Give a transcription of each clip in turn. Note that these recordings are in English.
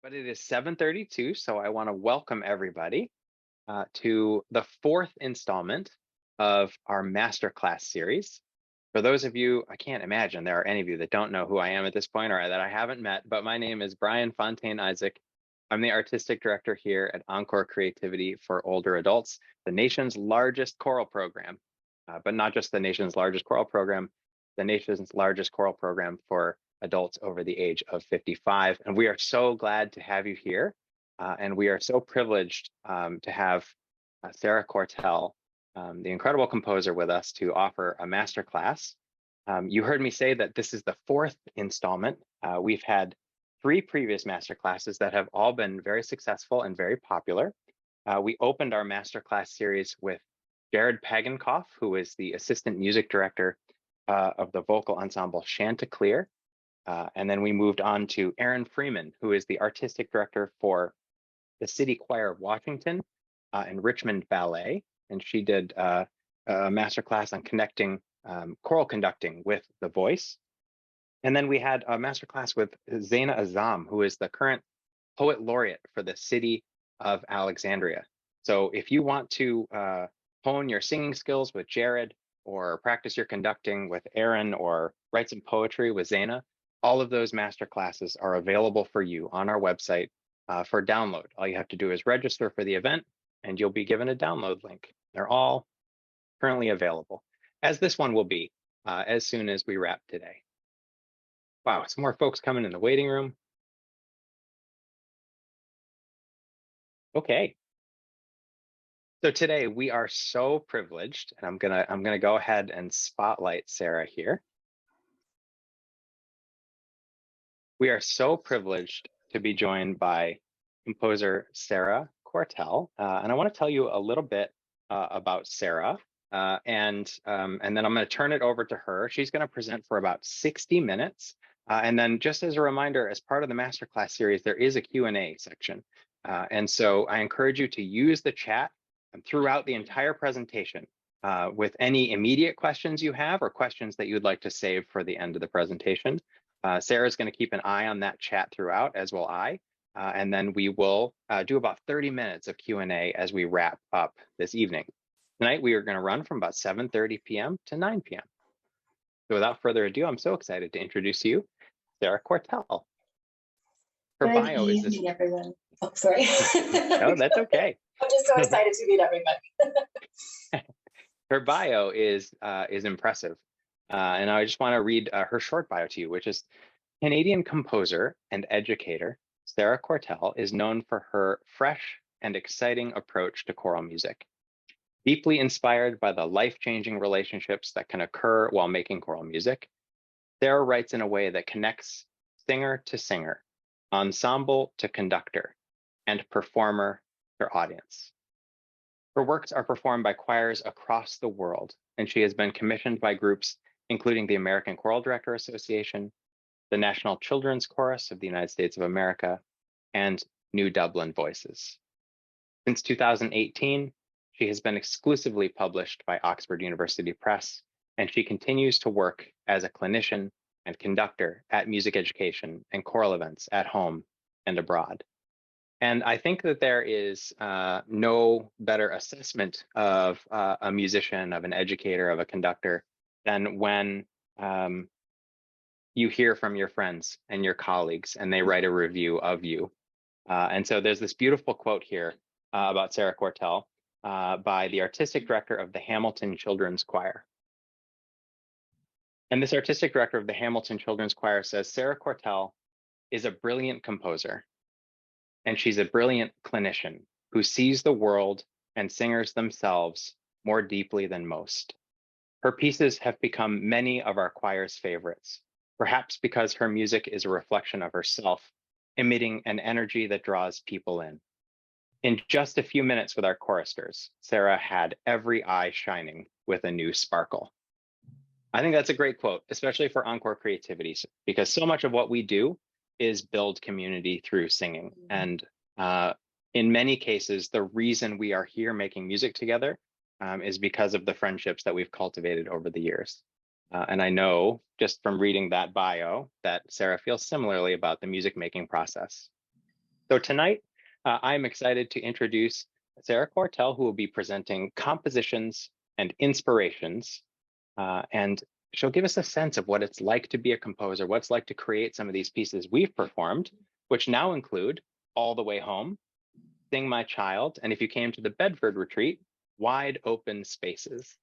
But it is 7:32, so I want to welcome everybody to the fourth installment of our Masterclass series. For those of you, I can't imagine there are any of you that don't know who I am at this point or that I haven't met, but my name is Brian Fontaine Isaac. I'm the artistic director here at Encore Creativity for older adults, the nation's largest choral program, but not just the nation's largest choral program, the nation's largest choral program for adults over the age of 55. And we are so glad to have you here. And we are so privileged to have Sarah Quartel, the incredible composer, with us to offer a masterclass. You heard me say that this is the fourth installment. We've had 3 previous masterclasses that have all been very successful and very popular. We opened our masterclass series with Jared Pagankoff, who is the assistant music director of the vocal ensemble Chanticleer. And then we moved on to Erin Freeman, who is the artistic director for the City Choir of Washington and Richmond Ballet. And she did a masterclass on connecting choral conducting with the voice. And then we had a masterclass with Zaina Azam, who is the current poet laureate for the city of Alexandria. So if you want to hone your singing skills with Jared, or practice your conducting with Erin, or write some poetry with Zaina, all of those masterclasses are available for you on our website for download. All you have to do is register for the event, and you'll be given a download link. They're all currently available, as this one will be as soon as we wrap today. Wow, some more folks coming in the waiting room. Okay. So today we are so privileged, and I'm gonna go ahead and spotlight Sarah here. We are so privileged to be joined by composer Sarah Quartel, and I want to tell you a little bit about Sarah, and then I'm going to turn it over to her. She's going to present for about 60 minutes, and then just as a reminder, as part of the masterclass series, there is a Q&A section, and so I encourage you to use the chat throughout the entire presentation with any immediate questions you have or questions that you'd like to save for the end of the presentation. Sarah's going to keep an eye on that chat throughout, as will I. And then we will do about 30 minutes of Q&A as we wrap up this evening. Tonight, we are going to run from about 7:30 p.m. to 9 p.m. So without further ado, I'm so excited to introduce to you Sarah Quartel. Her Good bio evening, is this. Everyone. Oh, sorry. No, that's okay. I'm just so excited to meet everybody. Her bio is impressive. And I just want to read her short bio to you, which is Canadian composer and educator. Sarah Quartel is known for her fresh and exciting approach to choral music. Deeply inspired by the life-changing relationships that can occur while making choral music, Sarah writes in a way that connects singer to singer, ensemble to conductor, and performer to audience. Her works are performed by choirs across the world, and she has been commissioned by groups including the American Choral Director Association, the National Children's Chorus of the United States of America, and New Dublin Voices. Since 2018, she has been exclusively published by Oxford University Press, and she continues to work as a clinician and conductor at music education and choral events at home and abroad. And I think that there is no better assessment of a musician, of an educator, of a conductor, than when you hear from your friends and your colleagues and they write a review of you. And so there's this beautiful quote here about Sarah Quartel by the artistic director of the Hamilton Children's Choir. And this artistic director of the Hamilton Children's Choir says, Sarah Quartel is a brilliant composer, and she's a brilliant clinician who sees the world and singers themselves more deeply than most. Her pieces have become many of our choir's favorites, perhaps because her music is a reflection of herself, emitting an energy that draws people in. In just a few minutes with our choristers, Sarah had every eye shining with a new sparkle. I think that's a great quote, especially for Encore Creativity, because so much of what we do is build community through singing. And in many cases, the reason we are here making music together is because of the friendships that we've cultivated over the years. And I know just from reading that bio that Sarah feels similarly about the music making process. So tonight, I'm excited to introduce Sarah Quartel, who will be presenting compositions and inspirations. And she'll give us a sense of what it's like to be a composer, what it's like to create some of these pieces we've performed, which now include All the Way Home, Sing My Child, and if you came to the Bedford retreat, Wide Open Spaces.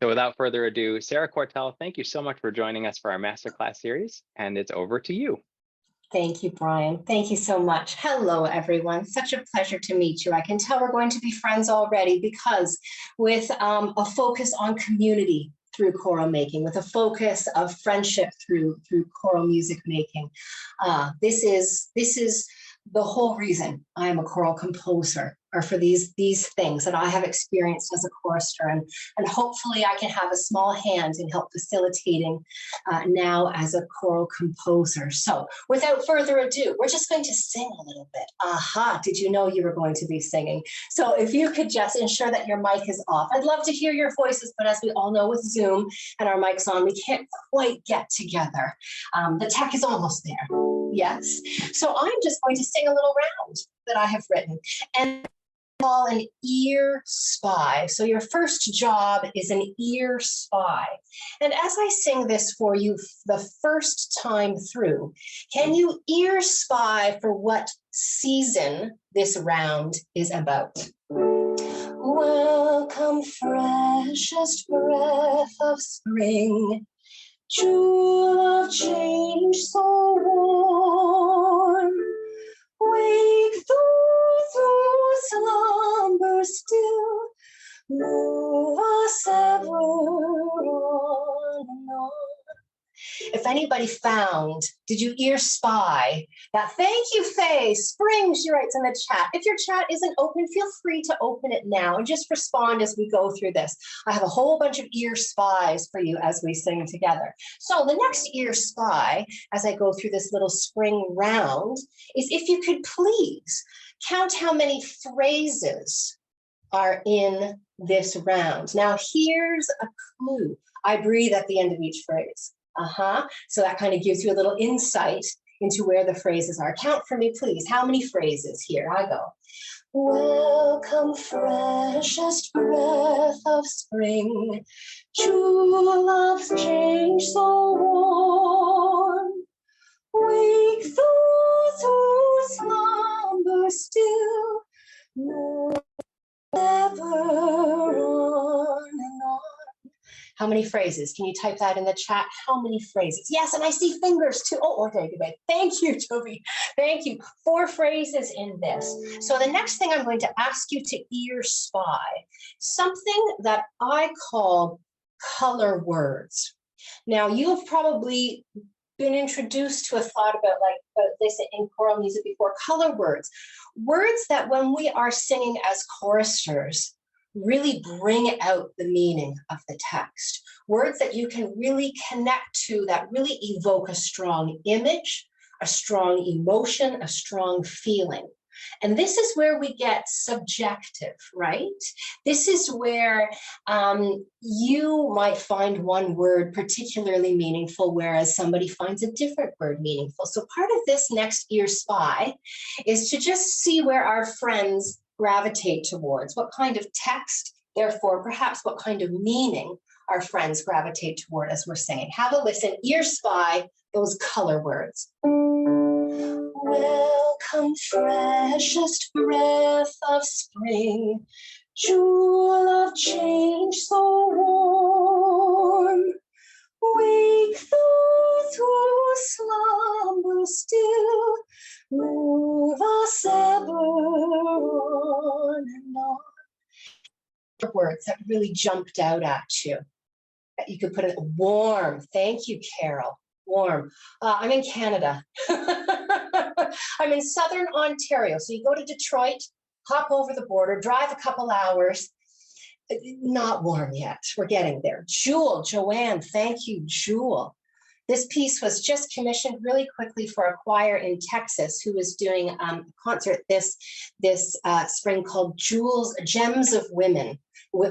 So without further ado, Sarah Quartel, thank you so much for joining us for our Masterclass series, and it's over to you. Thank you, Brian. Thank you so much. Hello, everyone. Such a pleasure to meet you. I can tell we're going to be friends already because with a focus on community through choral making, with a focus of friendship through choral music making, this is the whole reason I am a choral composer, or for these things that I have experienced as a chorister, and hopefully I can have a small hand in help facilitating now as a choral composer. So without further ado, we're just going to sing a little bit. Aha, did you know you were going to be singing? So if you could just ensure that your mic is off. I'd love to hear your voices, but as we all know with Zoom and our mics on, we can't quite get together. The tech is almost there. Yes. So I'm just going to sing a little round that I have written. And call an ear spy. So your first job is an ear spy. And as I sing this for you the first time through, can you ear spy for what season this round is about? Welcome, freshest breath of spring, jewel of change so warm. Wake through slumber still, move us ever on and on. If anybody found, did you ear spy that? Thank you, Faye. Spring, she writes in the chat. If your chat isn't open, feel free to open it now and just respond as we go through this. I have a whole bunch of ear spies for you as we sing together. So the next ear spy, as I go through this little spring round, is if you could please count how many phrases are in this round. Now here's a clue. I breathe at the end of each phrase. So that kind of gives you a little insight into where the phrases are. Count for me, please. How many phrases? Here I go. Welcome, freshest breath of spring, true love's change so warm. Wake those who slumber still, never on and on. How many phrases? Can you type that in the chat? How many phrases? Yes, and I see fingers too. Oh, okay, good. Thank you, Toby. Thank you. 4 phrases in this. So the next thing I'm going to ask you to ear spy, something that I call color words. Now, you have probably been introduced to a thought about this in choral music before. Color words. Words that when we are singing as choristers, really bring out the meaning of the text. Words that you can really connect to, that really evoke a strong image, a strong emotion, a strong feeling. And this is where we get subjective, right? This is where you might find one word particularly meaningful, whereas somebody finds a different word meaningful. So part of this next ear spy is to just see where our friends gravitate towards, what kind of text, therefore perhaps what kind of meaning our friends gravitate toward as we're singing. Have a listen, ear spy those color words. Welcome, freshest breath of spring, jewel of change so warm. Wake those who slumber still, move us ever on and on. Words that really jumped out at you, that you could put in. Warm. Thank you, Carol. Warm. I'm in Canada. I'm in southern Ontario. So you go to Detroit, hop over the border, drive a couple hours. Not warm yet. We're getting there. Jewel, Joanne, thank you, Jewel. This piece was just commissioned really quickly for a choir in Texas who was doing a concert this spring called Gems of Women,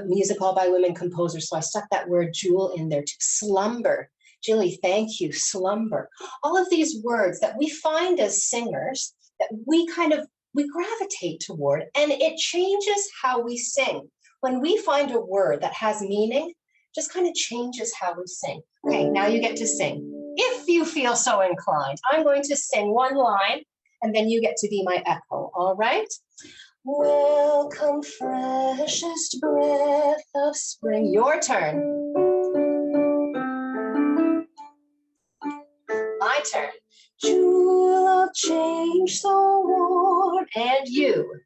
music all by women composers. So I stuck that word jewel in there too. Slumber. Jilly, thank you. Slumber. All of these words that we find as singers that we kind of we gravitate toward, and it changes how we sing. When we find a word that has meaning, just kind of changes how we sing. Okay, now you get to sing. If you feel so inclined, I'm going to sing one line, and then you get to be my echo, all right? Welcome, freshest breath of spring. Your turn. My turn. Jewel of change so warm. And you.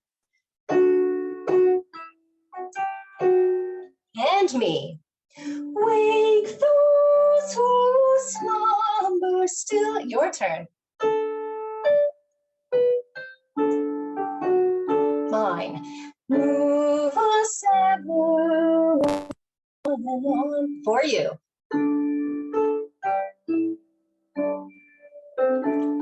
And me. Wake those who slumber still. Your turn. Mine. Move us ever on. For you.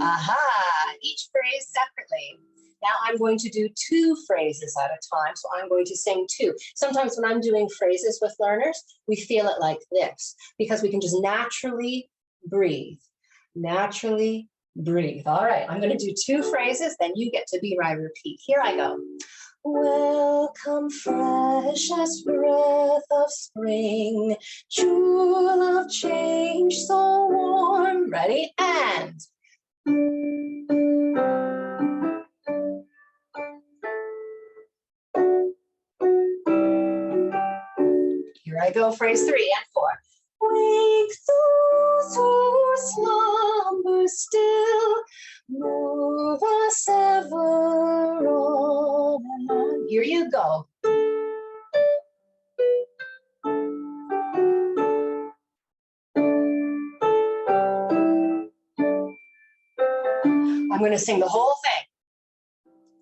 Aha, each phrase separately. Now I'm going to do 2 phrases at a time, so I'm going to sing 2. Sometimes when I'm doing phrases with learners, we feel it like this, because we can just naturally breathe. Naturally breathe. All right, I'm going to do 2 phrases, then you get to be my repeat. Here I go. Welcome, freshest breath of spring, jewel of change so warm. Ready? And here I go, phrase 3 and 4. Wake those who slumber still, move us ever on and on. Here you go. I'm going to sing the whole thing,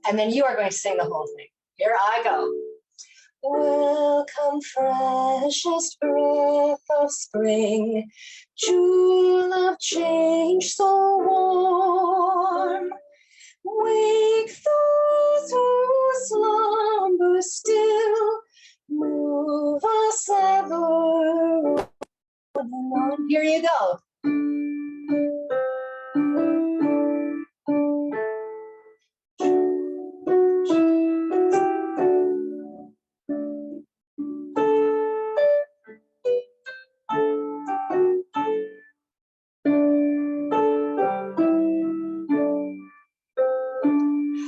and then you are going to sing the whole thing. Here I go. Welcome, freshest breath of spring, jewel of change so warm. Wake those who slumber still, move us ever on and on. Here you go.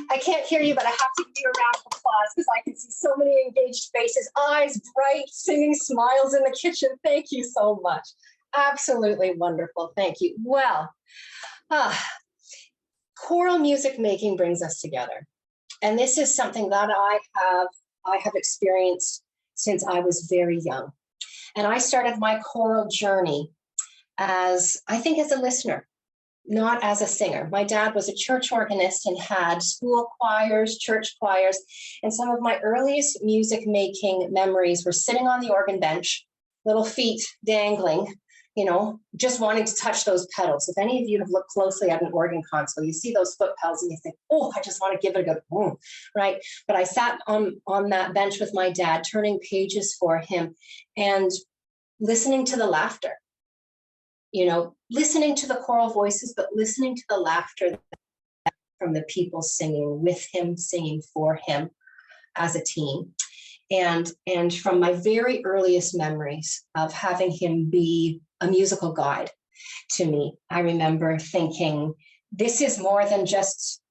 I can't hear you, but I have to give you a round of applause because I can see so many engaged faces, eyes bright, singing smiles in the kitchen. Thank you so much. Absolutely wonderful. Thank you. Well, choral music making brings us together. And this is something that I have experienced since I was very young. And I started my choral journey as a listener, not as a singer. My dad was a church organist and had school choirs, church choirs, and some of my earliest music making memories were sitting on the organ bench, little feet dangling, just wanting to touch those pedals. If any of you have looked closely at an organ console, you see those foot pedals and you think, oh, I just want to give it a good boom, right? But I sat on that bench with my dad, turning pages for him and listening to the laughter. Listening to the choral voices, but listening to the laughter from the people singing with him, singing for him as a teen. And from my very earliest memories of having him be a musical guide to me, I remember thinking, this is more than just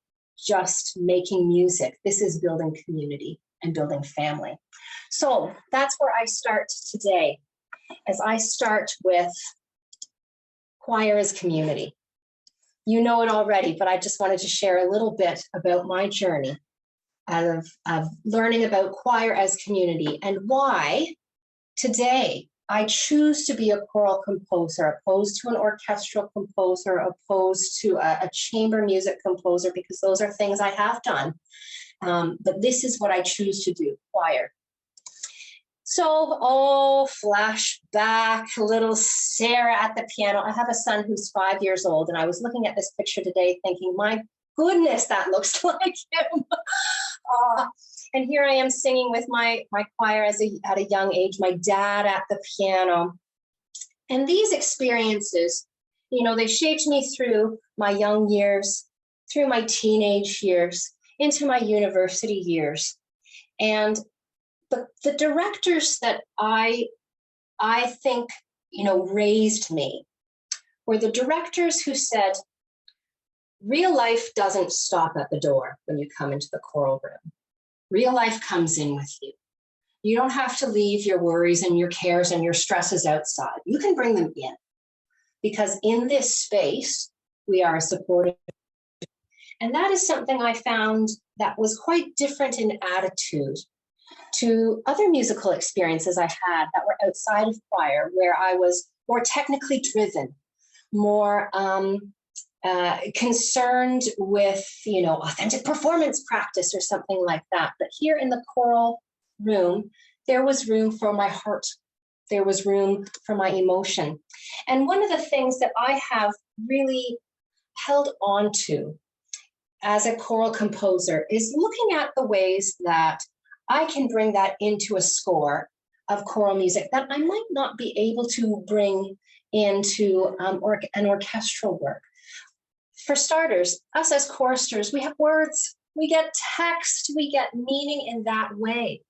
making music. This is building community and building family. So that's where I start today, as I start with choir as community. You know it already, but I just wanted to share a little bit about my journey of learning about choir as community and why today I choose to be a choral composer, opposed to an orchestral composer, opposed to a chamber music composer, because those are things I have done. But this is what I choose to do, choir. So, flashback, little Sarah at the piano. I have a son who's 5 years old, and I was looking at this picture today thinking, my goodness, that looks like him. And here I am singing with my choir at a young age, my dad at the piano. And these experiences, they shaped me through my young years, through my teenage years, into my university years. And the directors that I think, raised me were the directors who said, real life doesn't stop at the door when you come into the choral room. Real life comes in with you. You don't have to leave your worries and your cares and your stresses outside. You can bring them in, because in this space, we are supported. And that is something I found that was quite different in attitude to other musical experiences I had that were outside of choir, where I was more technically driven, more concerned with, authentic performance practice or something like that. But here in the choral room, there was room for my heart. There was room for my emotion. And one of the things that I have really held on to as a choral composer is looking at the ways that I can bring that into a score of choral music that I might not be able to bring into an orchestral work. For starters, us as choristers, we have words, we get text, we get meaning in that way.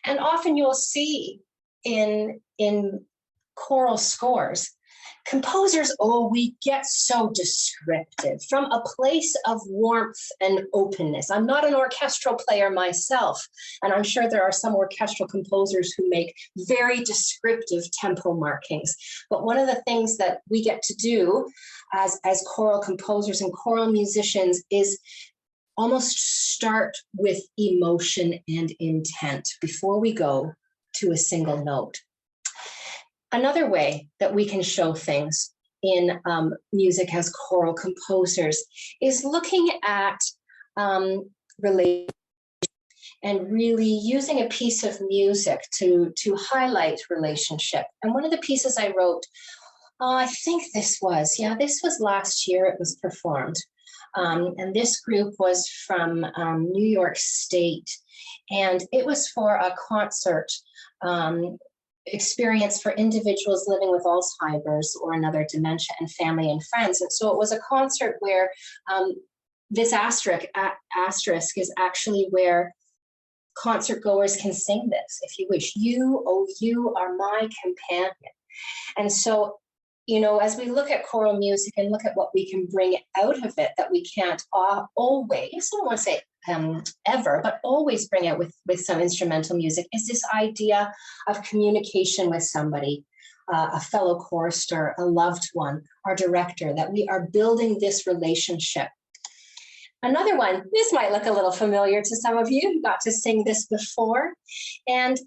And often you'll see in choral scores, composers, we get so descriptive from a place of warmth and openness. I'm not an orchestral player myself, and I'm sure there are some orchestral composers who make very descriptive tempo markings. But one of the things that we get to do as choral composers and choral musicians is almost start with emotion and intent before we go to a single note. Another way that we can show things in music as choral composers is looking at relationship and really using a piece of music to highlight relationship. And one of the pieces I wrote, I think this was last year it was performed. And this group was from New York State, and it was for a concert experience for individuals living with Alzheimer's or another dementia, and family and friends. And so it was a concert where this asterisk is actually where concert goers can sing this, if you wish. You, oh, you are my companion. And so, as we look at choral music and look at what we can bring out of it that we can't always, I don't want to say ever, but always bring out with some instrumental music, is this idea of communication with somebody, a fellow chorister, a loved one, our director, that we are building this relationship. Another one, this might look a little familiar to some of you who got to sing this before. And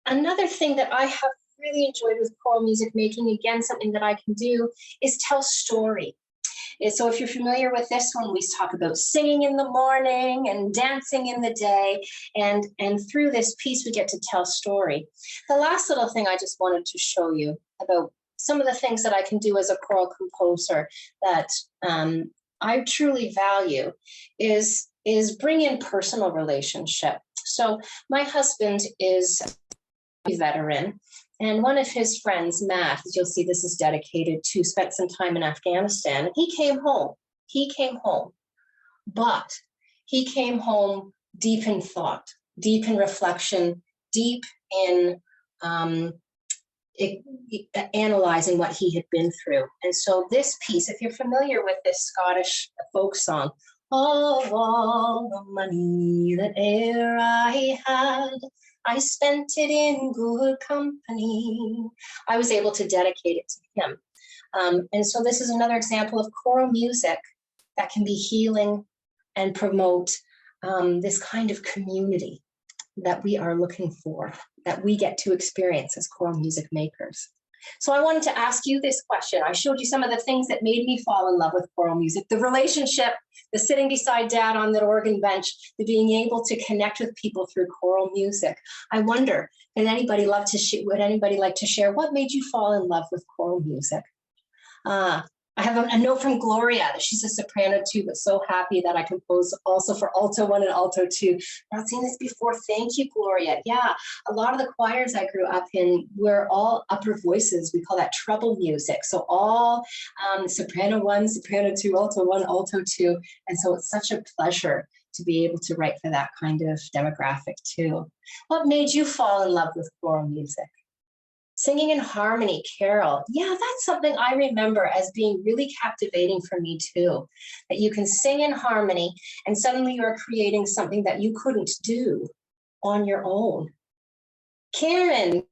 another thing that I have really enjoyed with choral music making, again, something that I can do, is tell story. So if you're familiar with this one, we talk about singing in the morning and dancing in the day. And through this piece, we get to tell story. The last little thing I just wanted to show you about some of the things that I can do as a choral composer that I truly value is bring in personal relationship. So my husband is a veteran. And one of his friends, Matt, as you'll see, this is dedicated to, spent some time in Afghanistan. And he came home. But he came home deep in thought, deep in reflection, deep in analyzing what he had been through. And so this piece, if you're familiar with this Scottish folk song, of all the money that e'er I had, I spent it in good company. I was able to dedicate it to him. And so this is another example of choral music that can be healing and promote this kind of community that we are looking for, that we get to experience as choral music makers. So I wanted to ask you this question. I showed you some of the things that made me fall in love with choral music: the relationship, the sitting beside Dad on the organ bench, the being able to connect with people through choral music. I wonder, would anybody like to share what made you fall in love with choral music? I have a note from Gloria that she's a soprano too, but so happy that I compose also for alto 1 and alto 2. Not seen this before. Thank you, Gloria. Yeah, a lot of the choirs I grew up in were all upper voices. We call that treble music. So all soprano 1, soprano 2, alto 1, alto 2. And so it's such a pleasure to be able to write for that kind of demographic too. What made you fall in love with choral music? Singing in harmony, Carol. Yeah, that's something I remember as being really captivating for me too. That you can sing in harmony and suddenly you're creating something that you couldn't do on your own. Karen,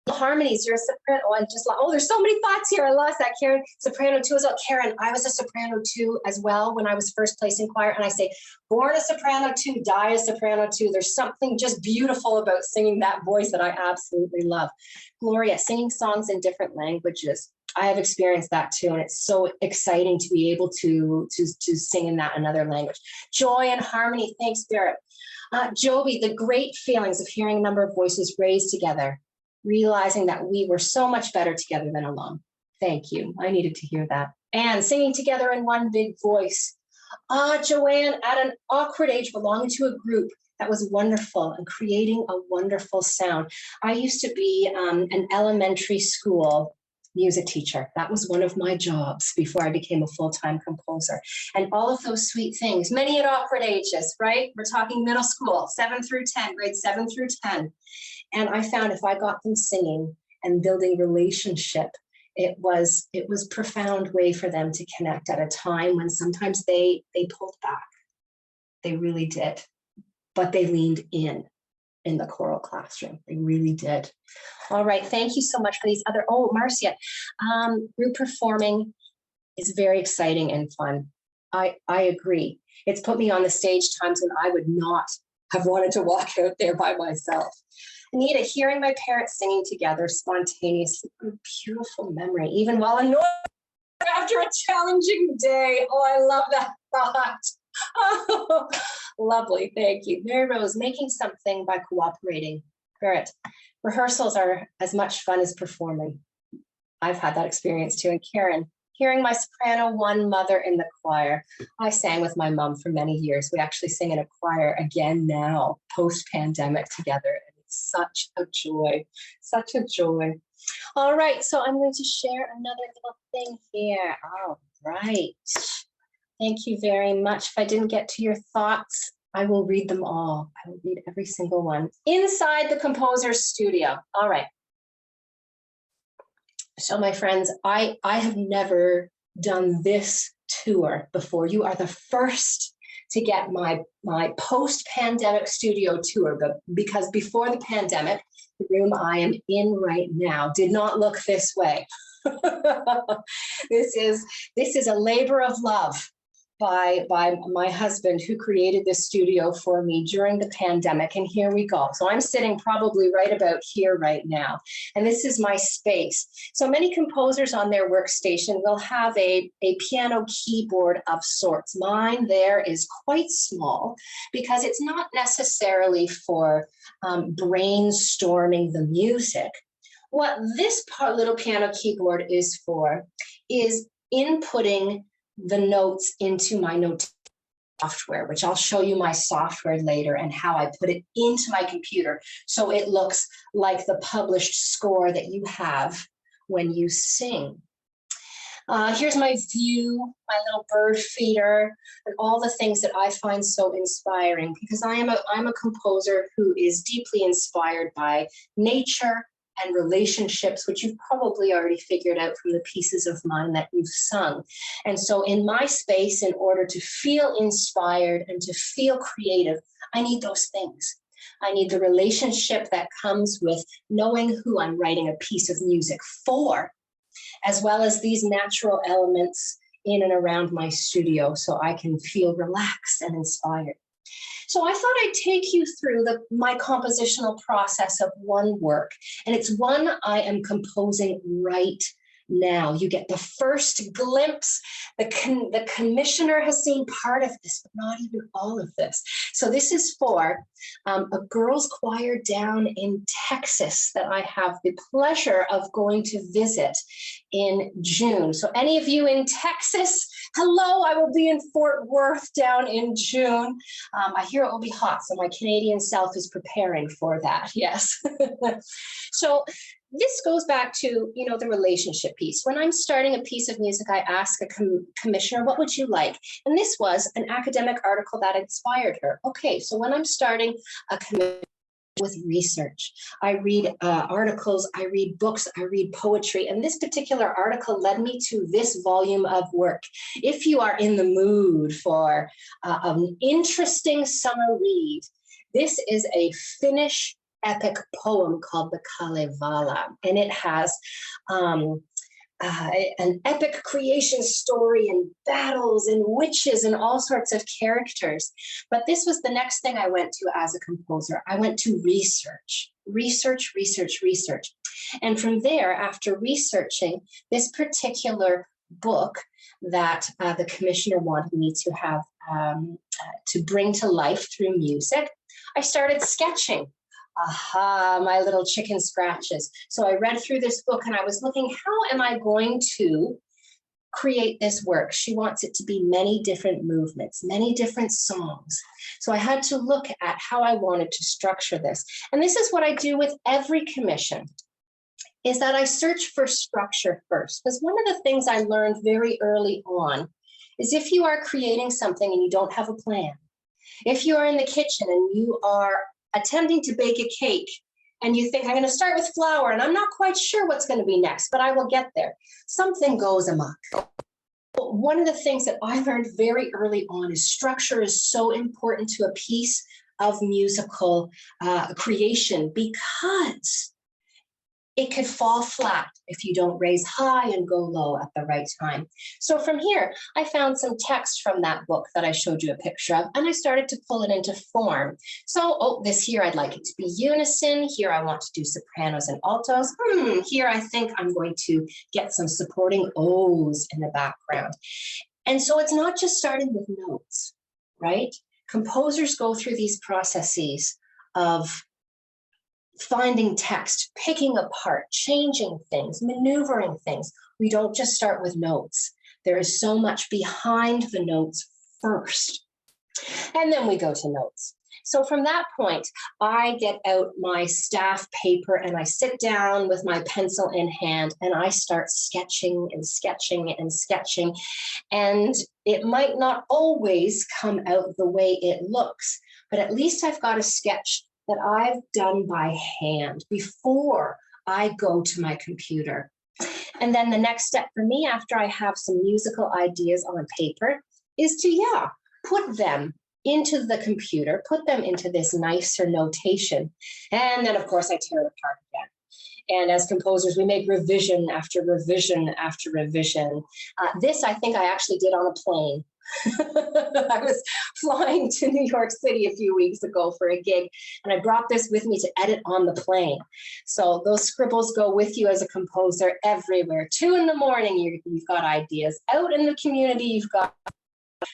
harmonies, you're a soprano. And just like, oh, there's so many thoughts here. I lost that, Karen. Soprano too as well. Karen, I was a soprano too as well when I was first placing choir. And I say, born a soprano too, die a soprano too. There's something just beautiful about singing that voice that I absolutely love. Gloria, singing songs in different languages. I have experienced that too, and it's so exciting to be able to sing in that another language. Joy and harmony. Thanks, Barrett. Joby, the great feelings of hearing a number of voices raised together, realizing that we were so much better together than alone. Thank you. I needed to hear that. And singing together in one big voice. Joanne, at an awkward age, belonging to a group that was wonderful and creating a wonderful sound. I used to be an elementary school music teacher. That was one of my jobs before I became a full-time composer. And all of those sweet things, many at awkward ages, right? We're talking middle school, 7 through 10, grades 7 through 10. And I found if I got them singing and building relationship, it was a profound way for them to connect at a time when sometimes they pulled back. They really did. But they leaned in the choral classroom. They really did. All right, thank you so much for these other, Marcia, group performing is very exciting and fun. I agree. It's put me on the stage times when I would not have wanted to walk out there by myself. Anita, hearing my parents singing together spontaneously, a beautiful memory, even while annoyed after a challenging day. Oh, I love that thought. Oh, lovely, thank you. Mary Rose, making something by cooperating. Barrett, rehearsals are as much fun as performing. I've had that experience too. And Karen, hearing my soprano one mother in the choir. I sang with my mom for many years. We actually sing in a choir again now, post-pandemic together. And it's such a joy, such a joy. All right, so I'm going to share another little thing here. All right. Thank you very much. If I didn't get to your thoughts, I will read them all. I will read every single one. Inside the composer's studio. All right. So my friends, I have never done this tour before. You are the first to get my post-pandemic studio tour, but because before the pandemic, the room I am in right now did not look this way. This is a labor of love by my husband, who created this studio for me during the pandemic. And here we go. So I'm sitting probably right about here right now. And this is my space. So many composers on their workstation will have a piano keyboard of sorts. Mine there is quite small because it's not necessarily for brainstorming the music. What this little piano keyboard is for is inputting the notes into my note software, which I'll show you my software later and how I put it into my computer so it looks like the published score that you have when you sing. Here's my view, my little bird feeder, and all the things that I find so inspiring, because I'm a composer who is deeply inspired by nature and relationships, which you've probably already figured out from the pieces of mine that you've sung. And so in my space, in order to feel inspired and to feel creative, I need those things. I need the relationship that comes with knowing who I'm writing a piece of music for, as well as these natural elements in and around my studio so I can feel relaxed and inspired. So I thought I'd take you through my compositional process of one work, and it's one I am composing right now. You get the first glimpse. The commissioner has seen part of this, but not even all of this. So this is for a girls' choir down in Texas that I have the pleasure of going to visit in June. So any of you in Texas, hello, I will be in Fort Worth down in June. I hear it will be hot, so my Canadian self is preparing for that, yes. So this goes back to, you know, the relationship piece. When I'm starting a piece of music, I ask a commissioner, what would you like? And this was an academic article that inspired her. Okay, so when I'm starting a commission with research, I read articles, I read books, I read poetry, and this particular article led me to this volume of work. If you are in the mood for an interesting summer read, this is a Finnish epic poem called the Kalevala, and it has an epic creation story and battles and witches and all sorts of characters. But this was the next thing I went to as a composer. I went to research. And from there, after researching this particular book that the commissioner wanted me to have to bring to life through music, I started sketching. Aha, my little chicken scratches. So I read through this book and I was looking, how am I going to create this work? She wants it to be many different movements, many different songs. So I had to look at how I wanted to structure this. And this is what I do with every commission, is that I search for structure first. Because one of the things I learned very early on is if you are creating something and you don't have a plan, if you are in the kitchen and you are attempting to bake a cake and you think, I'm going to start with flour and I'm not quite sure what's going to be next, but I will get there, something goes amok. One of the things that I learned very early on is structure is so important to a piece of musical creation, because it could fall flat if you don't raise high and go low at the right time. So from here, I found some text from that book that I showed you a picture of, and I started to pull it into form. So, this here, I'd like it to be unison. Here, I want to do sopranos and altos. Here, I think I'm going to get some supporting O's in the background. And so it's not just starting with notes, right? Composers go through these processes of finding text, picking apart, changing things, maneuvering things. We don't just start with notes. There is so much behind the notes first. And then we go to notes. So from that point, I get out my staff paper and I sit down with my pencil in hand and I start sketching and sketching and sketching. And it might not always come out the way it looks, but at least I've got a sketch that I've done by hand before I go to my computer. And then the next step for me, after I have some musical ideas on paper, is to, put them into the computer, put them into this nicer notation. And then, of course, I tear it apart again. And as composers, we make revision after revision after revision. This, I think I actually did on a plane. I was flying to New York City a few weeks ago for a gig, and I brought this with me to edit on the plane. So those scribbles go with you as a composer everywhere. 2 a.m, you've got ideas. Out in the community, you've got.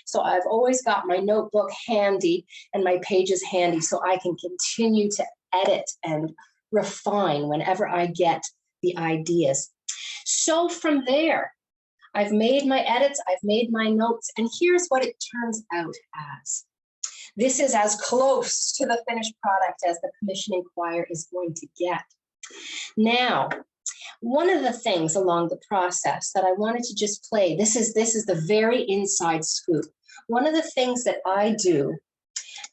So I've always got my notebook handy and my pages handy so I can continue to edit and refine whenever I get the ideas. So from there, I've made my edits, I've made my notes, and here's what it turns out as. This is as close to the finished product as the commissioning choir is going to get. Now, one of the things along the process that I wanted to just play, this is the very inside scoop. One of the things that I do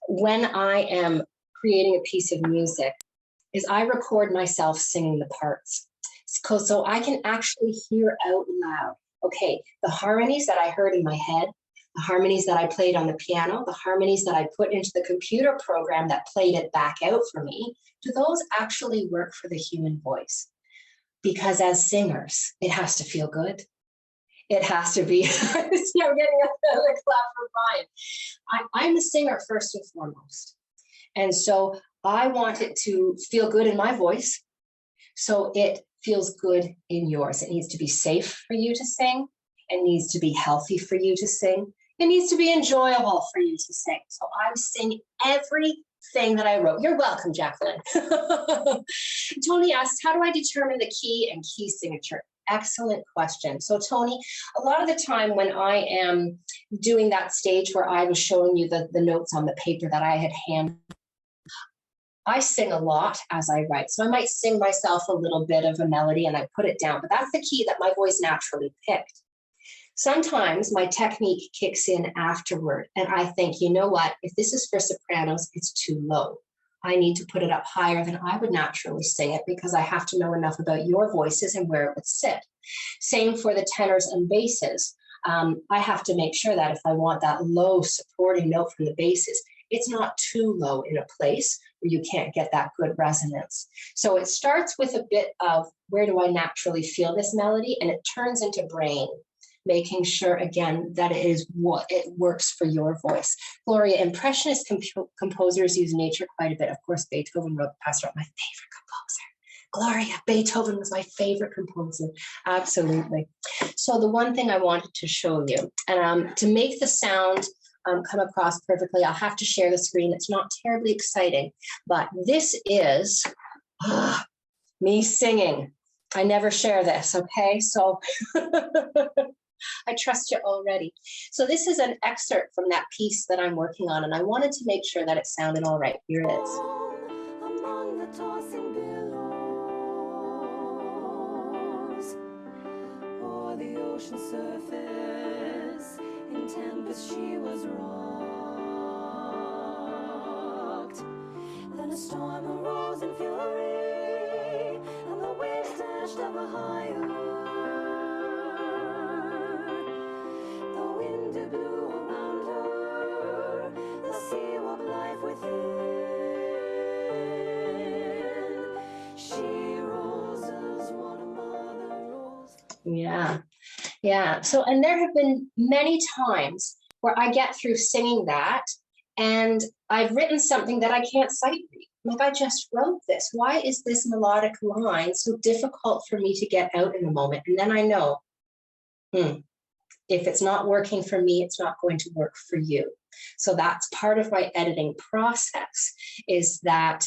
when I am creating a piece of music is I record myself singing the parts. So I can actually hear out loud. Okay, the harmonies that I heard in my head, the harmonies that I played on the piano, the harmonies that I put into the computer program that played it back out for me, do those actually work for the human voice? Because as singers, it has to feel good. It has to be, I'm getting a clap from Brian. I'm a singer first and foremost. And so I want it to feel good in my voice. So it feels good in yours. It needs to be safe for you to sing. It needs to be healthy for you to sing. It needs to be enjoyable for you to sing. So I sing everything that I wrote. You're welcome, Jacqueline. Tony asks, how do I determine the key and key signature? Excellent question. So Tony, a lot of the time when I am doing that stage where I was showing you the notes on the paper that I had handed, I sing a lot as I write. So I might sing myself a little bit of a melody and I put it down, but that's the key that my voice naturally picked. Sometimes my technique kicks in afterward and I think, you know what, if this is for sopranos, it's too low. I need to put it up higher than I would naturally sing it because I have to know enough about your voices and where it would sit. Same for the tenors and basses. I have to make sure that if I want that low supporting note from the basses, it's not too low in a place where you can't get that good resonance. So it starts with a bit of where do I naturally feel this melody, and it turns into brain, making sure again that it is what it works for your voice. Gloria, Impressionist composers use nature quite a bit. Of course, Beethoven wrote the Pastoral, my favorite composer. Gloria, Beethoven was my favorite composer. Absolutely. So the one thing I wanted to show you, and to make the sound come across perfectly, I'll have to share the screen. It's not terribly exciting, but this is me singing. I never share this, okay? So I trust you already. So this is an excerpt from that piece that I'm working on, and I wanted to make sure that it sounded all right. Here it is. Among the tossing billows, o'er the ocean surface, in tempest she was rocked. Then a storm arose in fury, and the waves dashed ever higher. The wind it blew around her, the sea walked life within. She rose as one a mother rose. Yeah. Yeah. So, and there have been many times where I get through singing that and I've written something that I can't sight read. Like, I just wrote this. Why is this melodic line so difficult for me to get out in the moment? And then I know, if it's not working for me, it's not going to work for you. So that's part of my editing process, is that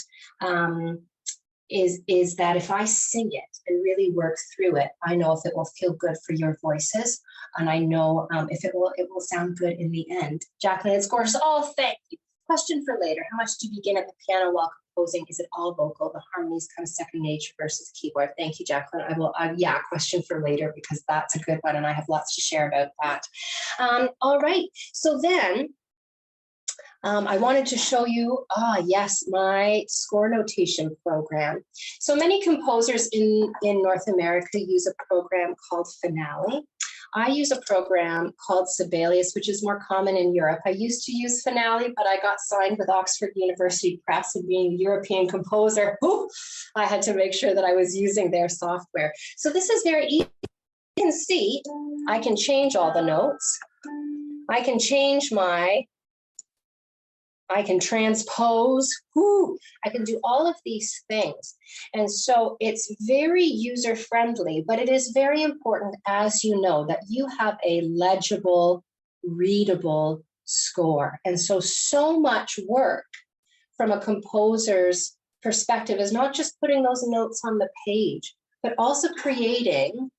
is that if I sing it and really work through it, I know if it will feel good for your voices, and I know if it will sound good in the end. Jacqueline, it's gorgeous. Oh, thank you. Question for later: how much do you begin at the piano while composing? Is it all vocal? The harmonies come second nature versus keyboard. Thank you, Jacqueline. I will. Yeah, question for later, because that's a good one, and I have lots to share about that. All right. So then. I wanted to show you, yes, my score notation program. So many composers in North America use a program called Finale. I use a program called Sibelius, which is more common in Europe. I used to use Finale, but I got signed with Oxford University Press, and being a European composer, I had to make sure that I was using their software. So this is very easy. You can see I can change all the notes. I can change I can transpose, I can do all of these things. And so it's very user-friendly, but it is very important, as you know, that you have a legible, readable score. And so much work from a composer's perspective is not just putting those notes on the page, but also creating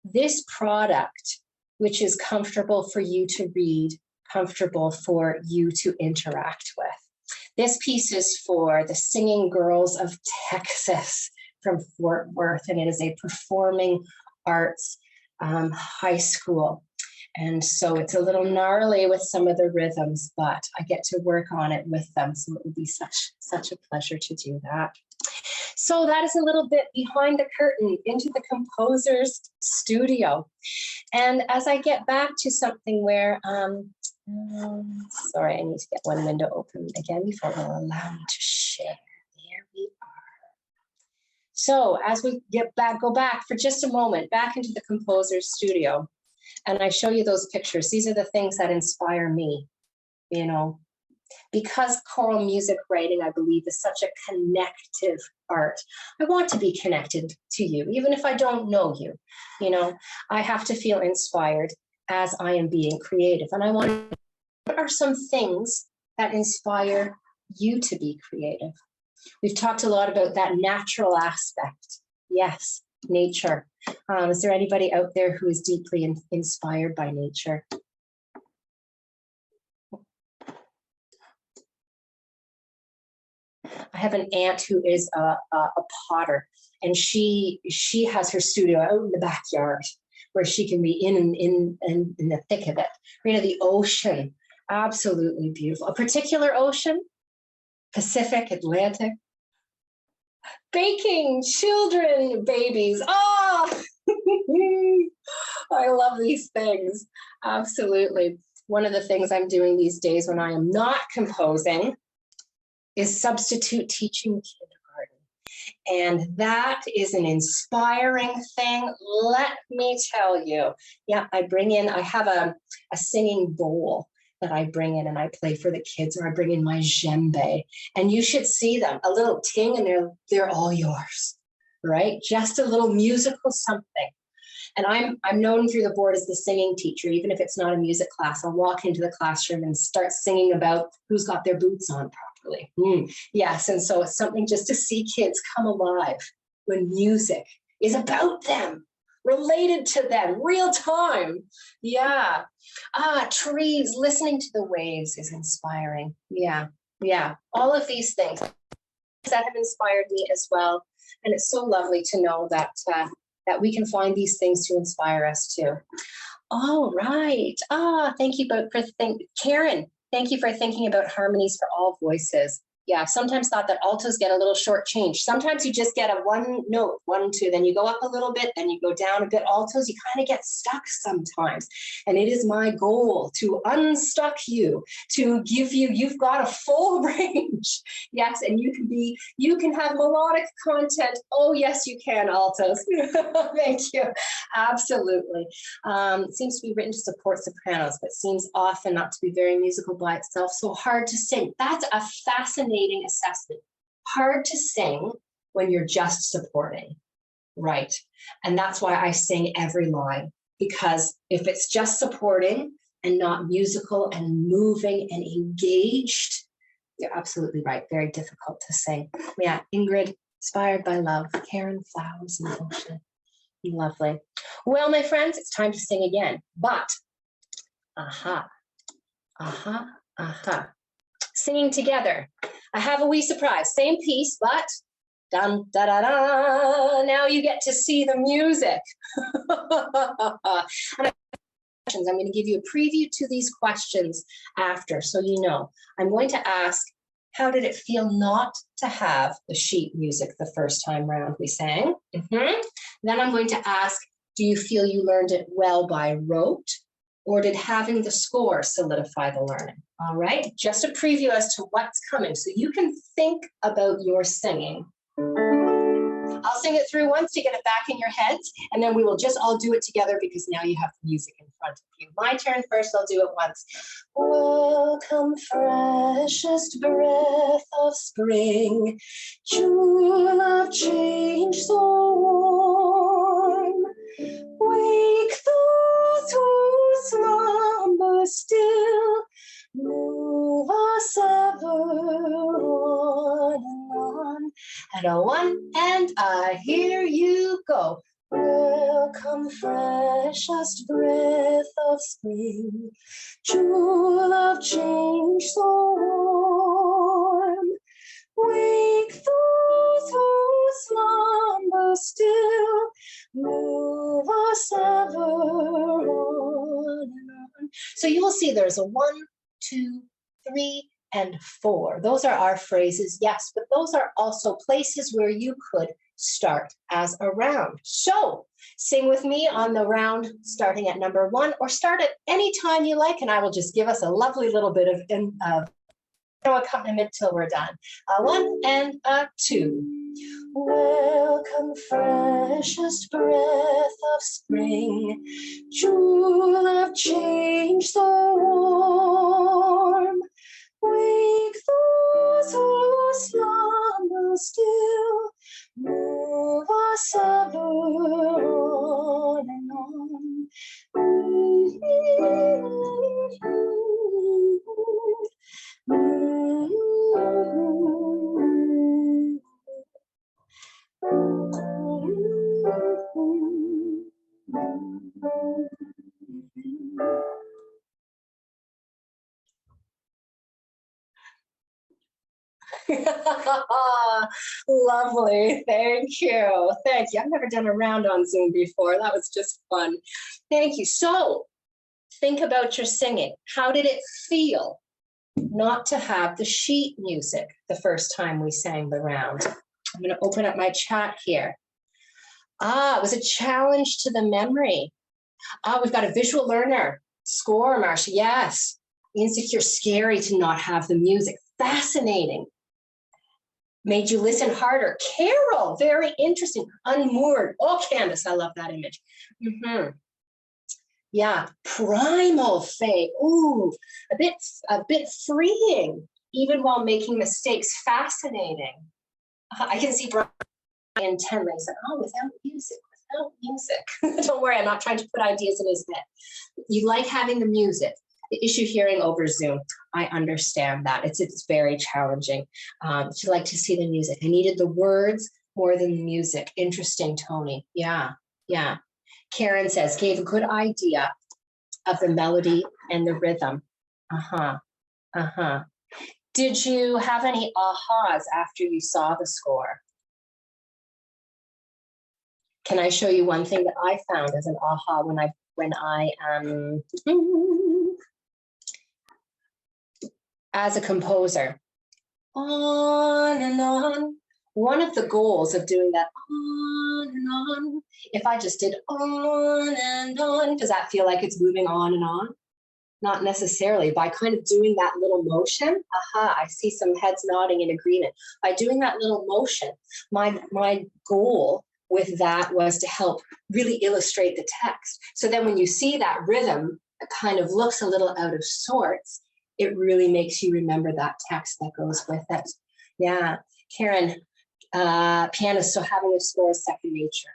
this product, which is comfortable for you to read, comfortable for you to interact with. This piece is for the Singing Girls of Texas from Fort Worth, and it is a performing arts high school. And so it's a little gnarly with some of the rhythms, but I get to work on it with them. So it would be such a pleasure to do that. So that is a little bit behind the curtain into the composer's studio. And as I get back to something where, sorry, I need to get one window open again before we'll allow me to share. There we are. So as we go back for just a moment, back into the composer's studio, and I show you those pictures. These are the things that inspire me, you know, because choral music writing, I believe, is such a connective art. I want to be connected to you, even if I don't know you. You know, I have to feel inspired as I am being creative. And I want, what are some things that inspire you to be creative? We've talked a lot about that natural aspect. Yes, nature. Is there anybody out there who is deeply inspired by nature? I have an aunt who is a potter, and she has her studio out in the backyard where she can be in the thick of it. The ocean, absolutely beautiful. A particular ocean, Pacific, Atlantic. Baking, children, babies. Oh, I love these things. Absolutely. One of the things I'm doing these days when I am not composing is substitute teaching kindergarten. And that is an inspiring thing. Let me tell you. Yeah, I have a singing bowl that I bring in and I play for the kids, or I bring in my djembe. And you should see them, a little ting, and they're all yours, right? Just a little musical something. And I'm known through the board as the singing teacher. Even if it's not a music class, I'll walk into the classroom and start singing about who's got their boots on properly. Yes, and so it's something just to see kids come alive when music is about them, related to them, real time. Yeah. Trees, listening to the waves is inspiring. Yeah. All of these things that have inspired me as well. And it's so lovely to know that that we can find these things to inspire us too. All right. Thank you Karen, thank you for thinking about harmonies for all voices. Yeah, I've sometimes thought that altos get a little shortchanged. Sometimes you just get a one note, 1, 2, then you go up a little bit, then you go down a bit. Altos, you kind of get stuck sometimes. And it is my goal to unstuck you, to give you've got a full range. Yes, and you can have melodic content. Oh, yes, you can, altos. Thank you. Absolutely. It seems to be written to support sopranos, but seems often not to be very musical by itself. So hard to sing. That's a fascinating assessment. Hard to sing when you're just supporting, right? And that's why I sing every line, because if it's just supporting and not musical and moving and engaged, you're absolutely right. Very difficult to sing. Yeah, Ingrid, inspired by love. Karen, flowers in the ocean. Lovely. Well, my friends, it's time to sing again, but singing together. I have a wee surprise. Same piece, but dun da da da. Now you get to see the music. And I'm going to give you a preview to these questions after, so you know. I'm going to ask, how did it feel not to have the sheet music the first time round we sang? Then I'm going to ask, do you feel you learned it well by rote, or did having the score solidify the learning? All right, just a preview as to what's coming, so you can think about your singing. I'll sing it through once to get it back in your heads, and then we will just all do it together because now you have the music in front of you. My turn first, I'll do it once. Welcome, freshest breath of spring, jewel of change so warm. Wake those who slumber still, move us ever on and on. And a 1 and a here you go. Welcome, freshest breath of spring, jewel of change so warm. Wake those who slumber still, move us ever on and on. So you will see there's a 1, 2, 3, and 4. Those are our phrases, yes, but those are also places where you could start as a round. So sing with me on the round starting at number 1, or start at any time you like, and I will just give us a lovely little bit of accompaniment till we're done. 1 and 2. Welcome, freshest breath of spring, jewel of change so warm. Wake those who slumber still, move us ever on and on. Lovely. Thank you. Thank you. I've never done a round on Zoom before. That was just fun. Thank you. So think about your singing. How did it feel not to have the sheet music the first time we sang the round? I'm going to open up my chat here. It was a challenge to the memory. We've got a visual learner. Score, Marcia. Yes. Insecure, scary to not have the music. Fascinating. Made you listen harder. Carol, very interesting. Unmoored. Oh, Candace, I love that image. Yeah, primal, Faye. Ooh, a bit freeing, even while making mistakes. Fascinating. I can see Brian intently said, "Oh, without music, without music." Don't worry, I'm not trying to put ideas in his head. You like having the music. The issue hearing over Zoom, I understand that. It's very challenging. To like to see the music. I needed the words more than the music. Interesting, Tony. Yeah. Karen says, gave a good idea of the melody and the rhythm. Did you have any ahas after you saw the score? Can I show you one thing that I found as an aha when I as a composer? On and on. One of the goals of doing that on and on, if I just did on and on, does that feel like it's moving on and on? Not necessarily. By kind of doing that little motion, I see some heads nodding in agreement. By doing that little motion, my goal with that was to help really illustrate the text. So then when you see that rhythm that kind of looks a little out of sorts, it really makes you remember that text that goes with it. Yeah, Karen, pianist, so having a score is second nature.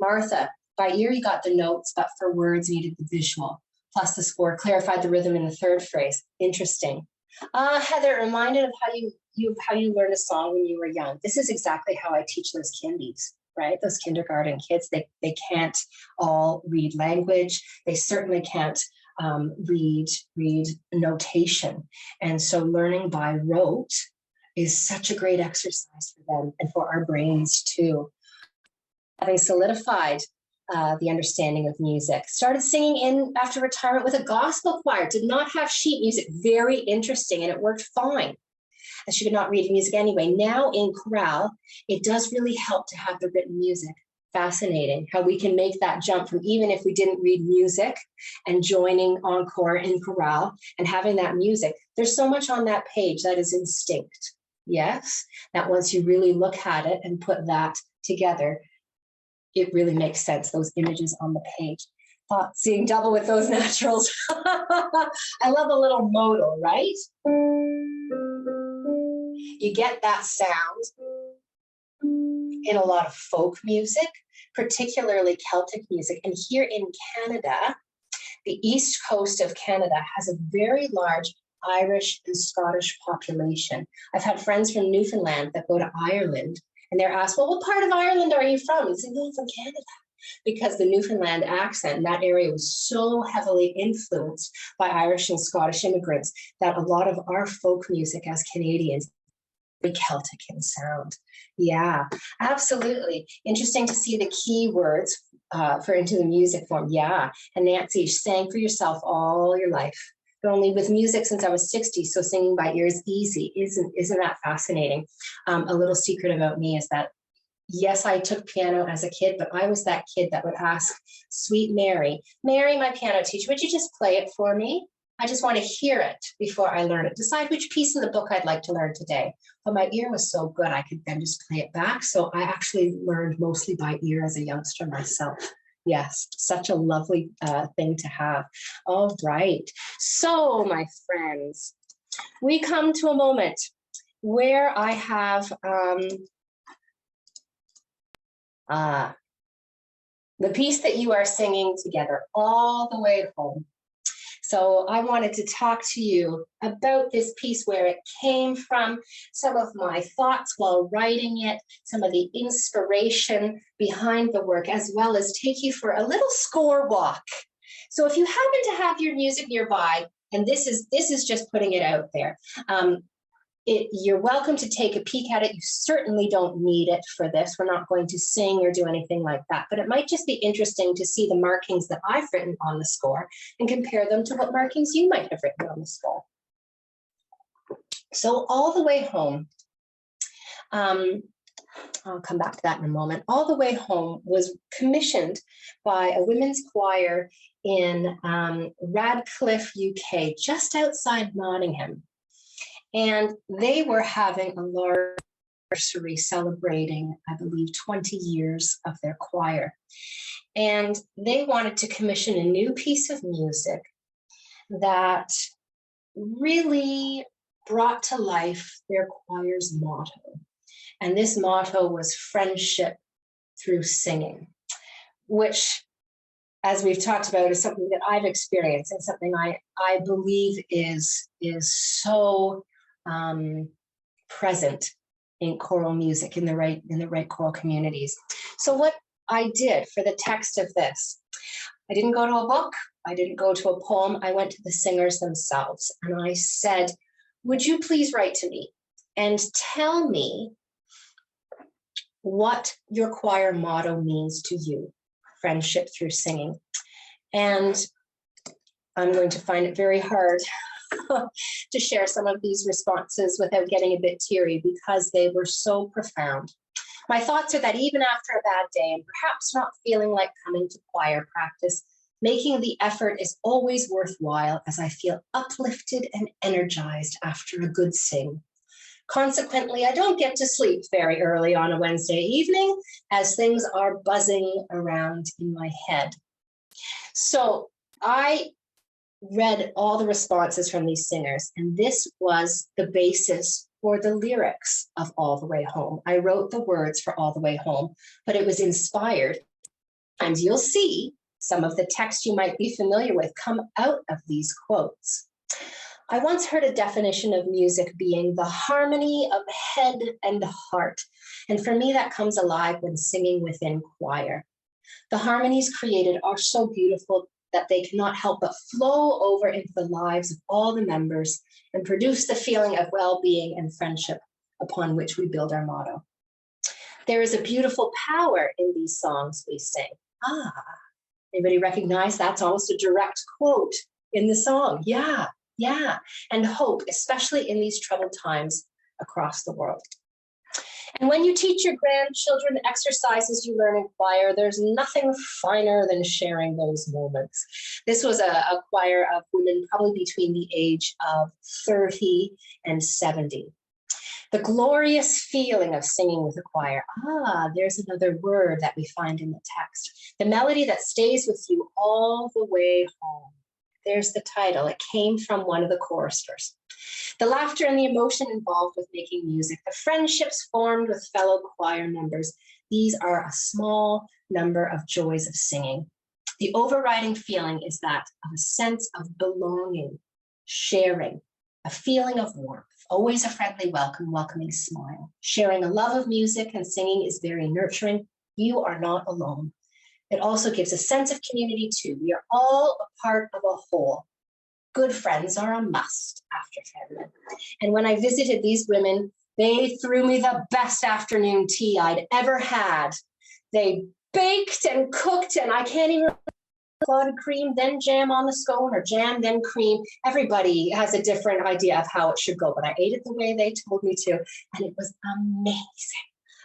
Martha, by ear you got the notes, but for words needed the visual. Plus the score clarified the rhythm in the third phrase. Interesting. Heather, reminded of how you learned a song when you were young. This is exactly how I teach those kindies, right? Those kindergarten kids, they can't all read language. They certainly can't read notation. And so learning by rote is such a great exercise for them and for our brains too. Having solidified the understanding of music, started singing in after retirement with a gospel choir, did not have sheet music, very interesting, and it worked fine. And she could not read music anyway. Now in chorale, it does really help to have the written music. Fascinating how we can make that jump from even if we didn't read music and joining encore in chorale and having that music. There's so much on that page that is instinct. Yes, that once you really look at it and put that together, it really makes sense, those images on the page. Thought seeing double with those naturals. I love a little modal, right? You get that sound in a lot of folk music, particularly Celtic music. And here in Canada, the east coast of Canada has a very large Irish and Scottish population. I've had friends from Newfoundland that go to Ireland and they're asked, well, what part of Ireland are you from? And say, no, I'm from Canada. Because the Newfoundland accent in that area was so heavily influenced by Irish and Scottish immigrants that a lot of our folk music as Canadians very Celtic in sound. Yeah, absolutely. Interesting to see the key words for into the music form. Yeah, and Nancy, sang for yourself all your life. But only with music since I was 60, so singing by ear is easy. Isn't that fascinating? A little secret about me is that, yes, I took piano as a kid, but I was that kid that would ask sweet Mary, my piano teacher, would you just play it for me? I just want to hear it before I learn it. Decide which piece in the book I'd like to learn today. But my ear was so good, I could then just play it back. So I actually learned mostly by ear as a youngster myself. Yes, such a lovely thing to have. All right. So, my friends, we come to a moment where I have the piece that you are singing together all the way home. So I wanted to talk to you about this piece, where it came from, some of my thoughts while writing it, some of the inspiration behind the work, as well as take you for a little score walk. So if you happen to have your music nearby, and this is just putting it out there, You're welcome to take a peek at it. You certainly don't need it for this. We're not going to sing or do anything like that, but it might just be interesting to see the markings that I've written on the score and compare them to what markings you might have written on the score. So All the Way Home, I'll come back to that in a moment. All the Way Home was commissioned by a women's choir in Radcliffe, UK, just outside Nottingham. And they were having a large anniversary celebrating, I believe, 20 years of their choir. And they wanted to commission a new piece of music that really brought to life their choir's motto. And this motto was friendship through singing, which, as we've talked about, is something that I've experienced and something I believe is so present in choral music, in the right choral communities. So what I did for the text of this, I didn't go to a book, I didn't go to a poem, I went to the singers themselves, and I said, would you please write to me and tell me what your choir motto means to you, friendship through singing. And I'm going to find it very hard to share some of these responses without getting a bit teary because they were so profound. My thoughts are that even after a bad day and perhaps not feeling like coming to choir practice, making the effort is always worthwhile as I feel uplifted and energized after a good sing. Consequently, I don't get to sleep very early on a Wednesday evening as things are buzzing around in my head. So I read all the responses from these singers, and this was the basis for the lyrics of All the Way Home. I wrote the words for All the Way Home, but it was inspired, and you'll see some of the text you might be familiar with come out of these quotes. I once heard a definition of music being the harmony of head and heart. And for me, that comes alive when singing within choir. The harmonies created are so beautiful that they cannot help but flow over into the lives of all the members and produce the feeling of well-being and friendship upon which we build our motto. There is a beautiful power in these songs we sing. Anybody recognize that's almost a direct quote in the song? Yeah. And hope, especially in these troubled times across the world. And when you teach your grandchildren the exercises you learn in choir, there's nothing finer than sharing those moments. This was a choir of women probably between the age of 30 and 70. The glorious feeling of singing with a choir. There's another word that we find in the text. The melody that stays with you all the way home. There's the title. It came from one of the choristers. The laughter and the emotion involved with making music, the friendships formed with fellow choir members, these are a small number of joys of singing. The overriding feeling is that of a sense of belonging, sharing, a feeling of warmth, always a friendly welcome, welcoming smile. Sharing a love of music and singing is very nurturing. You are not alone. It also gives a sense of community too. We are all a part of a whole. Good friends are a must after family. And when I visited these women, they threw me the best afternoon tea I'd ever had. They baked and cooked, and I can't even clotted cream, then jam on the scone, or jam, then cream. Everybody has a different idea of how it should go, but I ate it the way they told me to, and it was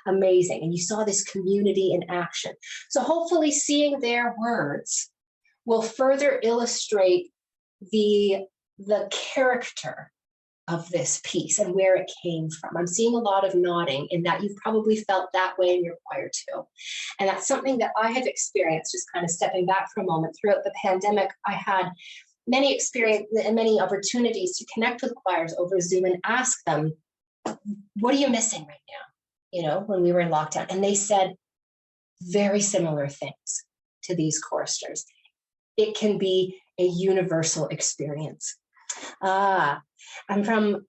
amazing. And you saw this community in action. So hopefully seeing their words will further illustrate the character of this piece and where it came from. I'm seeing a lot of nodding in that you've probably felt that way in your choir too. And that's something that I have experienced, just kind of stepping back for a moment. Throughout the pandemic, I had many experience and many opportunities to connect with choirs over Zoom and ask them, what are you missing right now? You know, when we were in lockdown. And they said very similar things to these choristers. It can be a universal experience. I'm from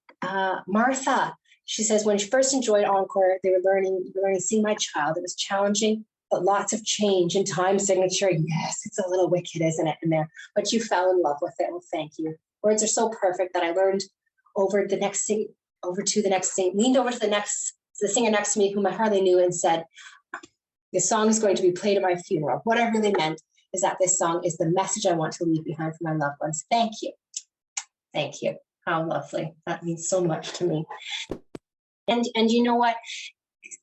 Martha. She says, when she first enjoyed Encore, you were learning Sing My Child. It was challenging, but lots of change and time signature. Yes, it's a little wicked, isn't it, in there? But you fell in love with it. Well, thank you. Words are so perfect that I learned over the next over to the next thing, leaned over to the singer next to me, whom I hardly knew, and said, this song is going to be played at my funeral. What I really meant is that this song is the message I want to leave behind for my loved ones. Thank you. Thank you. How lovely. That means so much to me. And you know what?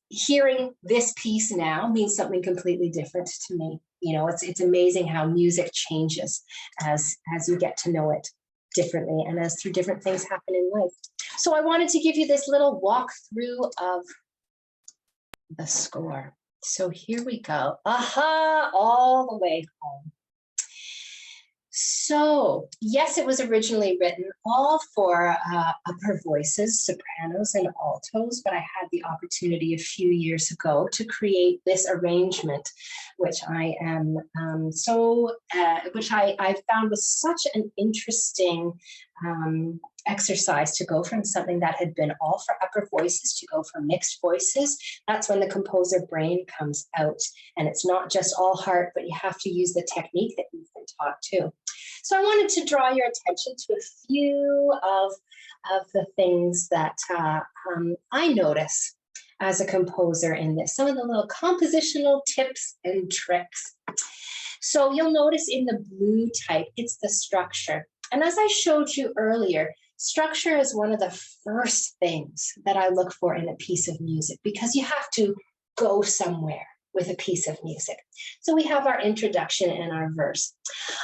Hearing this piece now means something completely different to me. You know, it's amazing how music changes as you get to know it differently and as through different things happen in life. So I wanted to give you this little walkthrough of the score. So here we go. Aha, all the way home. So yes, it was originally written all for upper voices, sopranos and altos, but I had the opportunity a few years ago to create this arrangement, which I am which I found was such an interesting exercise to go from something that had been all for upper voices to go for mixed voices. That's when the composer brain comes out, and it's not just all heart, but you have to use the technique that you've been taught too. So I wanted to draw your attention to a few of the things that I notice as a composer in this, some of the little compositional tips and tricks. So you'll notice in the blue type, it's the structure. And as I showed you earlier, structure is one of the first things that I look for in a piece of music, because you have to go somewhere with a piece of music. So we have our introduction and our verse.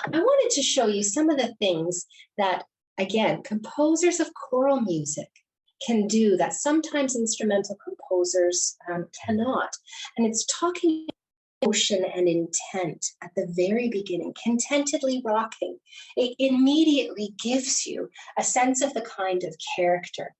I wanted to show you some of the things that, again, composers of choral music can do that sometimes instrumental composers cannot. And it's talking emotion and intent at the very beginning, contentedly rocking. It immediately gives you a sense of the kind of character.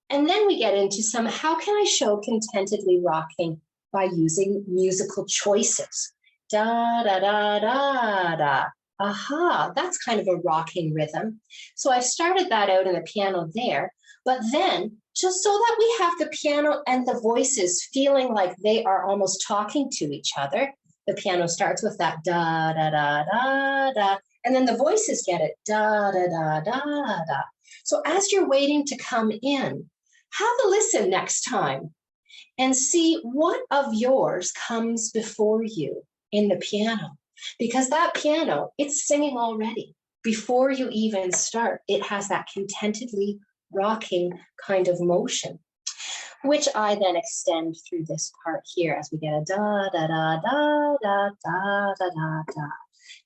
And then we get into some, how can I show contentedly rocking? By using musical choices. Da, da, da, da, da. Aha, that's kind of a rocking rhythm. So I've started that out in the piano there, but then just so that we have the piano and the voices feeling like they are almost talking to each other, the piano starts with that da, da, da, da, da, and then the voices get it, da, da, da, da, da. So as you're waiting to come in, have a listen next time and see what of yours comes before you in the piano. Because that piano, it's singing already. Before you even start, it has that contentedly rocking kind of motion, which I then extend through this part here as we get a da, da, da, da, da, da, da, da, da.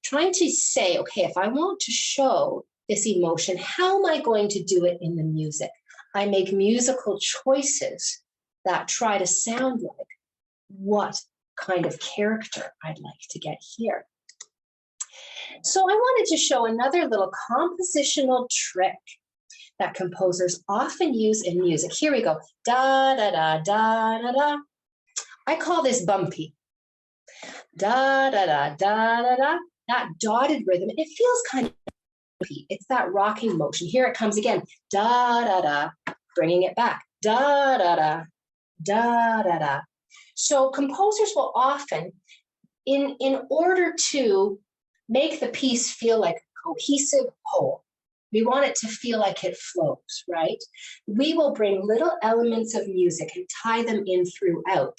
Trying to say, okay, if I want to show this emotion, how am I going to do it in the music? I make musical choices that try to sound like what kind of character I'd like to get here. So I wanted to show another little compositional trick that composers often use in music. Here we go. Da, da, da, da, da, da. I call this bumpy. Da, da, da, da, da, da. That dotted rhythm, it feels kind of bumpy. It's that rocking motion. Here it comes again. Da, da, da. Bringing it back. Da, da, da. Da, da, da. So composers will often, in order to make the piece feel like a cohesive whole, we want it to feel like it flows, right? We will bring little elements of music and tie them in throughout.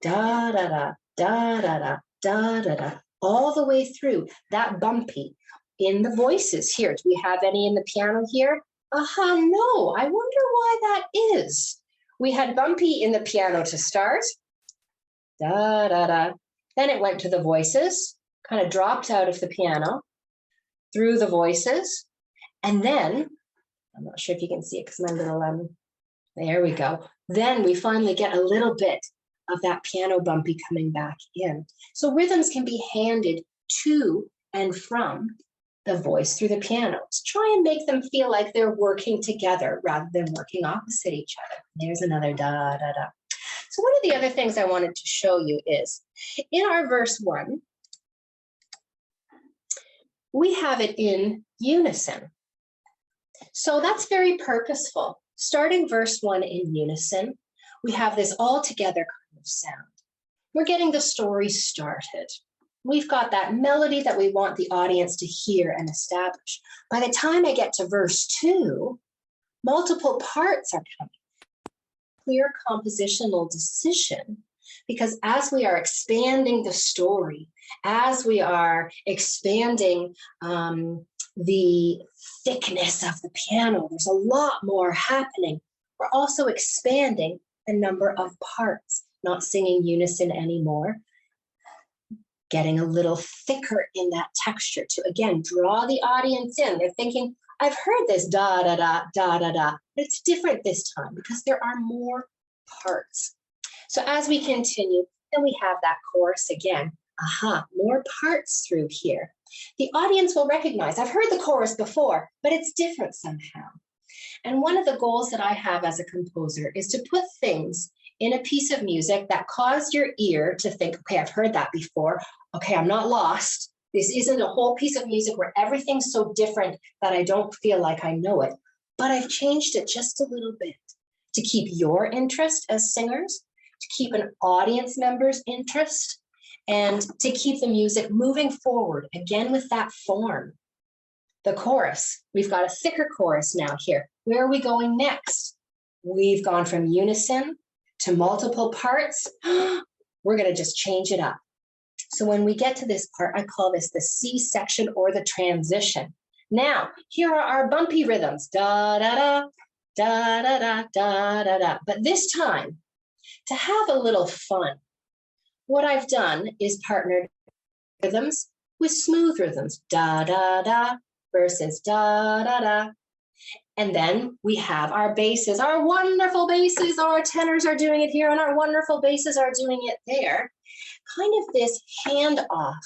Da, da, da, da, da, da, da, da, da, all the way through that bumpy in the voices here. Do we have any in the piano here? Aha, no, I wonder why that is. We had bumpy in the piano to start, da, da, da. Then it went to the voices, kind of dropped out of the piano, through the voices, and then, I'm not sure if you can see it because my little, there we go. Then we finally get a little bit of that piano bumpy coming back in. So rhythms can be handed to and from the voice through the piano. Try and make them feel like they're working together rather than working opposite each other. There's another da, da, da. So one of the other things I wanted to show you is in our verse 1, we have it in unison. So that's very purposeful. Starting verse 1 in unison, we have this all together kind of sound. We're getting the story started. We've got that melody that we want the audience to hear and establish. By the time I get to verse 2, multiple parts are coming. Clear compositional decision, because as we are expanding the story, as we are expanding the thickness of the piano, there's a lot more happening. We're also expanding the number of parts, not singing unison anymore, getting a little thicker in that texture to, again, draw the audience in. They're thinking, I've heard this da, da, da, da, da, da, but it's different this time because there are more parts. So as we continue, then we have that chorus again. Aha, more parts through here. The audience will recognize, I've heard the chorus before, but it's different somehow. And one of the goals that I have as a composer is to put things in a piece of music that cause your ear to think, okay, I've heard that before. Okay, I'm not lost. This isn't a whole piece of music where everything's so different that I don't feel like I know it. But I've changed it just a little bit to keep your interest as singers, to keep an audience member's interest, and to keep the music moving forward, again with that form. The chorus, we've got a thicker chorus now here. Where are we going next? We've gone from unison to multiple parts. We're going to just change it up. So when we get to this part, I call this the C section or the transition. Now, here are our bumpy rhythms. Da, da, da, da, da, da, da, da, da. But this time, to have a little fun, what I've done is partnered rhythms with smooth rhythms. Da, da, da versus da, da, da. And then we have our basses, our wonderful basses. Our tenors are doing it here and our wonderful basses are doing it there. Kind of this handoff,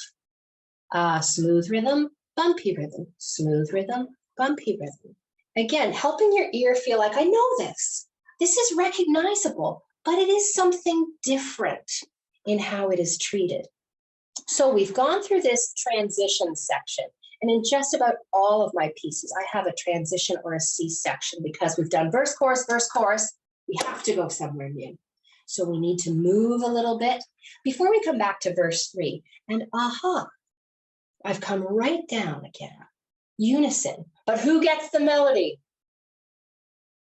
smooth rhythm, bumpy rhythm, smooth rhythm, bumpy rhythm. Again, helping your ear feel like, I know this. This is recognizable, but it is something different in how it is treated. So we've gone through this transition section. And in just about all of my pieces, I have a transition or a C section because we've done verse, chorus, we have to go somewhere new. So we need to move a little bit before we come back to verse 3. And aha, I've come right down again. Unison. But who gets the melody?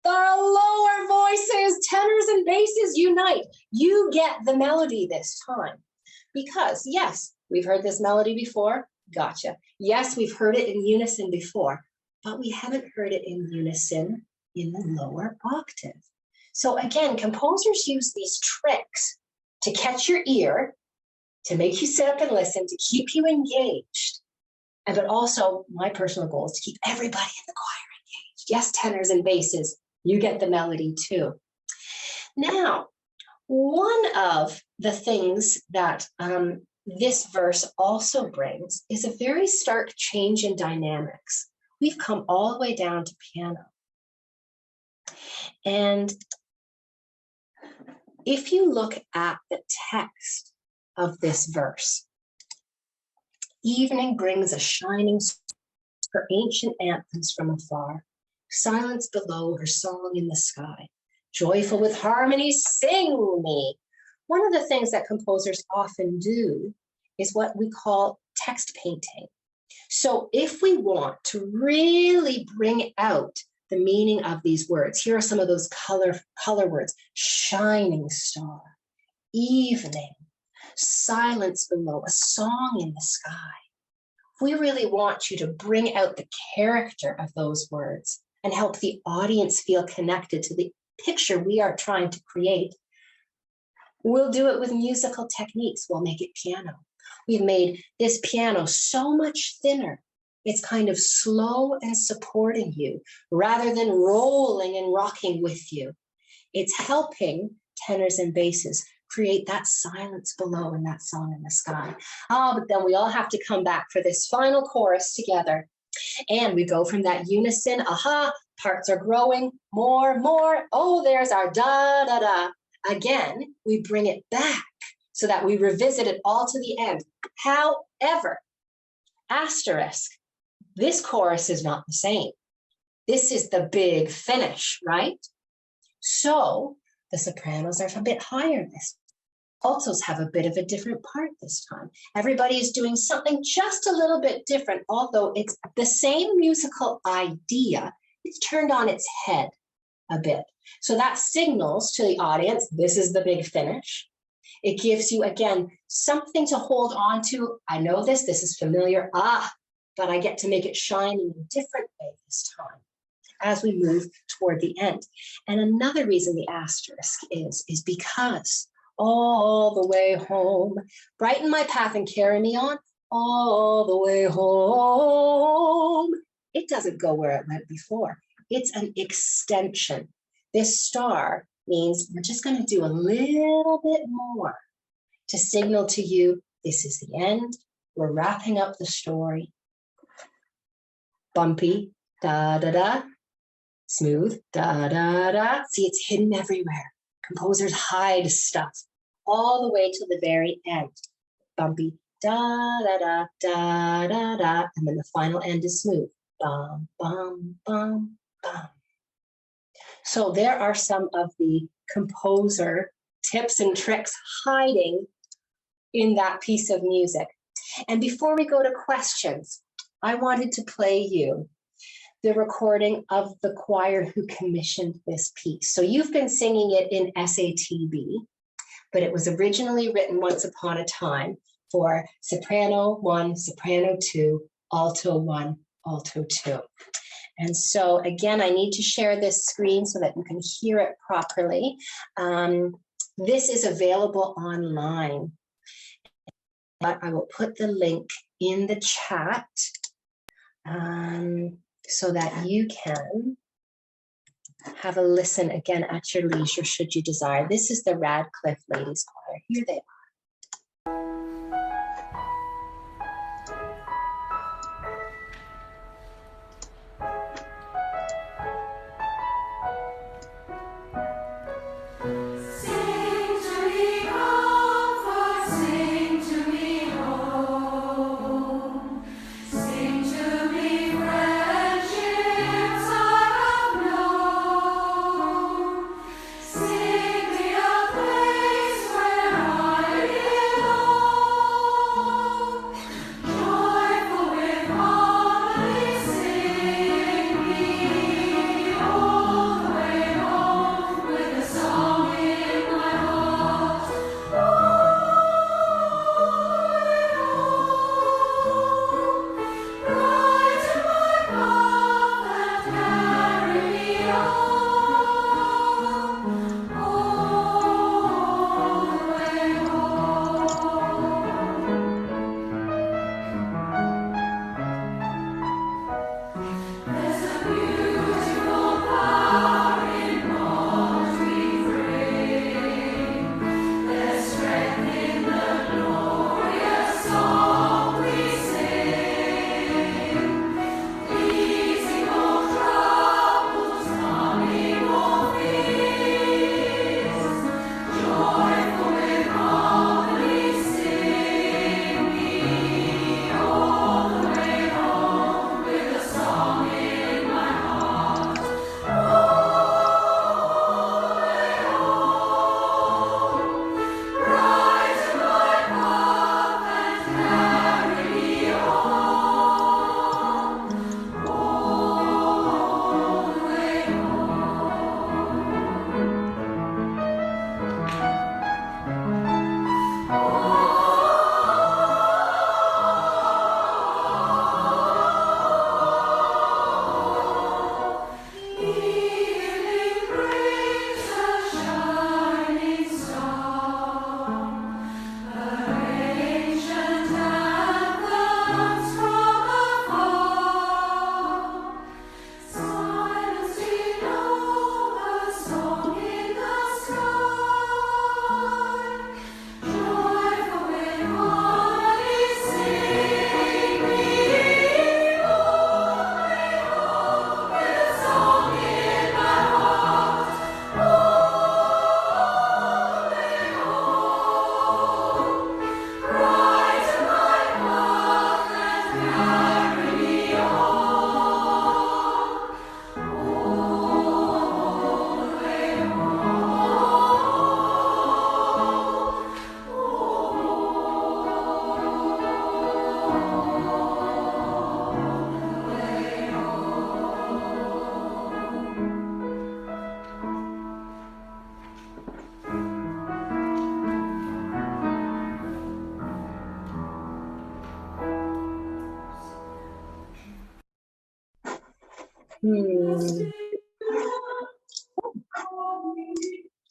The lower voices, tenors and basses unite. You get the melody this time. Because yes, we've heard this melody before. Gotcha. Yes, we've heard it in unison before, but we haven't heard it in unison in the lower octave. So again, composers use these tricks to catch your ear, to make you sit up and listen, to keep you engaged. But also, my personal goal is to keep everybody in the choir engaged. Yes, tenors and basses, you get the melody too. Now, one of the things that this verse also brings is a very stark change in dynamics. We've come all the way down to piano. And if you look at the text of this verse, evening brings a shining her ancient anthems from afar, silence below her song in the sky, joyful with harmony, sing me. One of the things that composers often do is what we call text painting. So if we want to really bring out the meaning of these words, here are some of those color words: shining star, evening, silence below, a song in the sky. We really want you to bring out the character of those words and help the audience feel connected to the picture we are trying to create. We'll do it with musical techniques. We'll make it piano. We've made this piano so much thinner. It's kind of slow and supporting you rather than rolling and rocking with you. It's helping tenors and basses create that silence below and that song in the sky. But then we all have to come back for this final chorus together. And we go from that unison, aha, parts are growing, more, more. Oh, there's our da, da, da. Again, we bring it back so that we revisit it all to the end. However, asterisk, this chorus is not the same. This is the big finish, right? So the sopranos are a bit higher this. Altos have a bit of a different part this time. Everybody is doing something just a little bit different, although it's the same musical idea. it's turned on its head a bit. So that signals to the audience, this is the big finish. It gives you, again, something to hold on to. I know this is familiar. But I get to make it shine in a different way this time as we move toward the end. And another reason the asterisk is because all the way home, brighten my path and carry me on, all the way home. It doesn't go where it went before. It's an extension. This star means we're just going to do a little bit more to signal to you, this is the end. We're wrapping up the story. Bumpy, da, da, da. Smooth, da, da, da. See, it's hidden everywhere. Composers hide stuff all the way to the very end. Bumpy, da, da, da, da, da, da. And then the final end is smooth. Bum, bum, bum, bum. So there are some of the composer tips and tricks hiding in that piece of music. And before we go to questions, I wanted to play you the recording of the choir who commissioned this piece. So you've been singing it in SATB, but it was originally written once upon a time for soprano 1, soprano 2, alto 1, alto 2. And so again, I need to share this screen so that you can hear it properly. This is available online. I will put the link in the chat so that you can have a listen again at your leisure should you desire. This is the Radcliffe Ladies Choir. Here they are.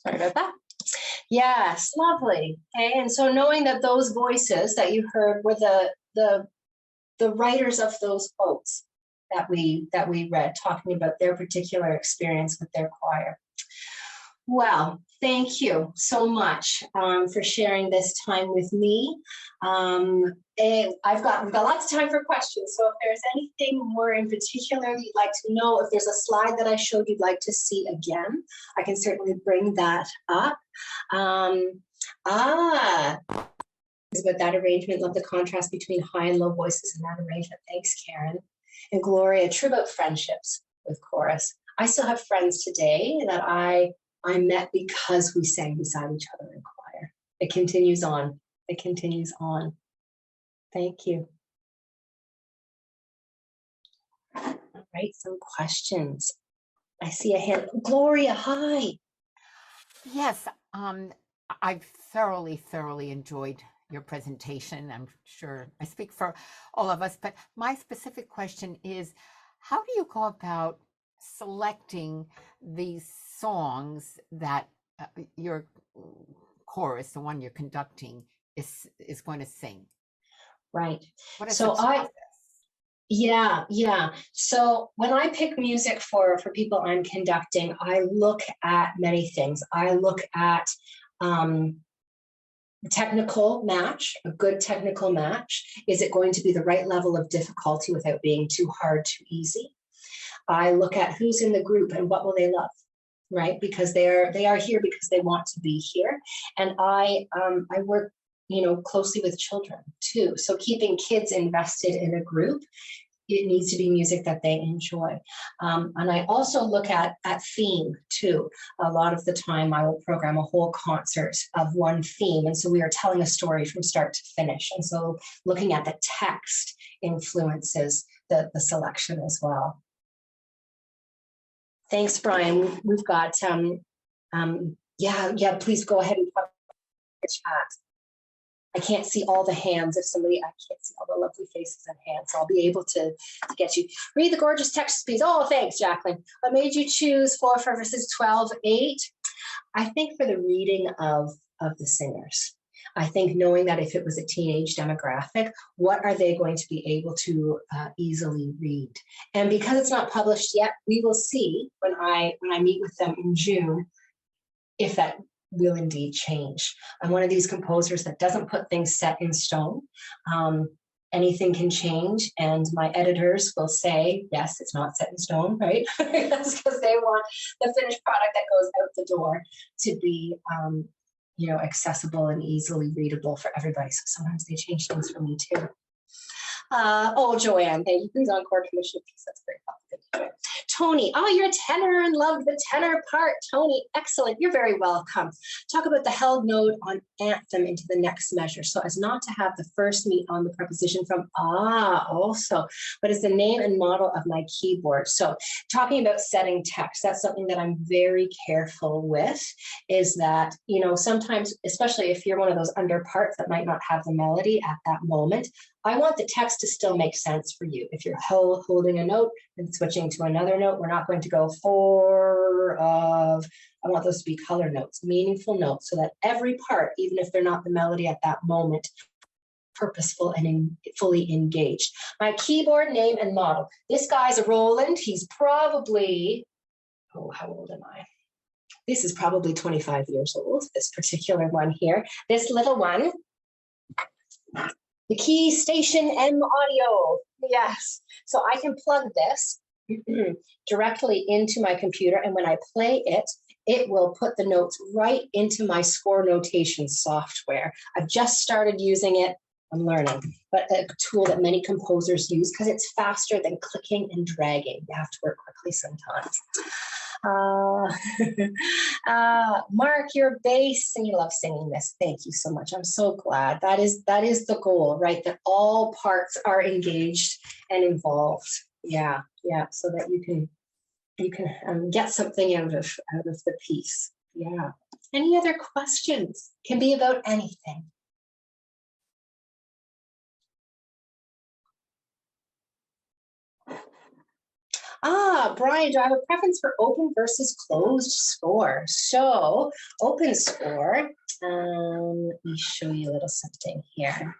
Sorry about that. Yes, lovely. Okay, and so knowing that those voices that you heard were the writers of those quotes that we read, talking about their particular experience with their choir. Well, thank you so much for sharing this time with me. We've got lots of time for questions. So if there's anything more in particular you'd like to know, if there's a slide that I showed you'd like to see again, I can certainly bring that up. About that arrangement, love the contrast between high and low voices in that arrangement. Thanks, Karen. And Gloria, true about friendships with chorus. I still have friends today that I met because we sang beside each other in choir. It continues on. It continues on. Thank you. All right, some questions. I see a hand. Gloria, hi. Yes, I've thoroughly enjoyed your presentation. I'm sure I speak for all of us, but my specific question is, how do you go about selecting these songs that your chorus, the one you're conducting, is going to sing? Right. What is so the process? Yeah. So when I pick music for people I'm conducting, I look at many things. I look at technical match, a good technical match. Is it going to be the right level of difficulty without being too hard, too easy? I look at who's in the group and what will they love, right? Because they are here because they want to be here. And I work, closely with children too. So keeping kids invested in a group, it needs to be music that they enjoy. And I also look at theme too. A lot of the time I will program a whole concert of one theme. And so we are telling a story from start to finish. And so looking at the text influences the selection as well. Thanks, Brian. We've got, please go ahead and put the chat. I can't see all the hands. I can't see all the lovely faces and hands, so I'll be able to get you. Read the gorgeous text, please. Oh, thanks, Jacqueline. What made you choose 4 verses 12:8? I think for the reading of the singers. I think knowing that if it was a teenage demographic, what are they going to be able to easily read? And because it's not published yet, we will see when I meet with them in June if that will indeed change. I'm one of these composers that doesn't put things set in stone. Anything can change, and my editors will say, yes, it's not set in stone, right? That's because they want the finished product that goes out the door to be accessible and easily readable for everybody. So sometimes they change things for me too. Joanne, thank you. Please encore commission piece. That's very helpful. Tony, you're a tenor and love the tenor part. Tony, excellent. You're very welcome. Talk about the held note on anthem into the next measure, so as not to have the first meet on the preposition from also, but it's the name and model of my keyboard. So talking about setting text, that's something that I'm very careful with, is that, sometimes, especially if you're one of those under parts that might not have the melody at that moment, I want the text to still make sense for you. If you're holding a note and switching to another note, we're not going to go I want those to be color notes, meaningful notes, so that every part, even if they're not the melody at that moment, purposeful and fully engaged. My keyboard name and model. This guy's a Roland. He's probably, how old am I? This is probably 25 years old, this particular one here. This little one, the Key Station M Audio. Yes. So I can plug this directly into my computer, and when I play it, it will put the notes right into my score notation software. I've just started using it. I'm learning, but a tool that many composers use because it's faster than clicking and dragging. You have to work quickly sometimes. Mark, your bass, and you love singing this. Thank you so much. I'm so glad. That is the goal, right? That all parts are engaged and involved. Yeah. So that you can get something out of the piece. Yeah. Any other questions? Can be about anything. Brian, do I have a preference for open versus closed score? So open score, let me show you a little something here.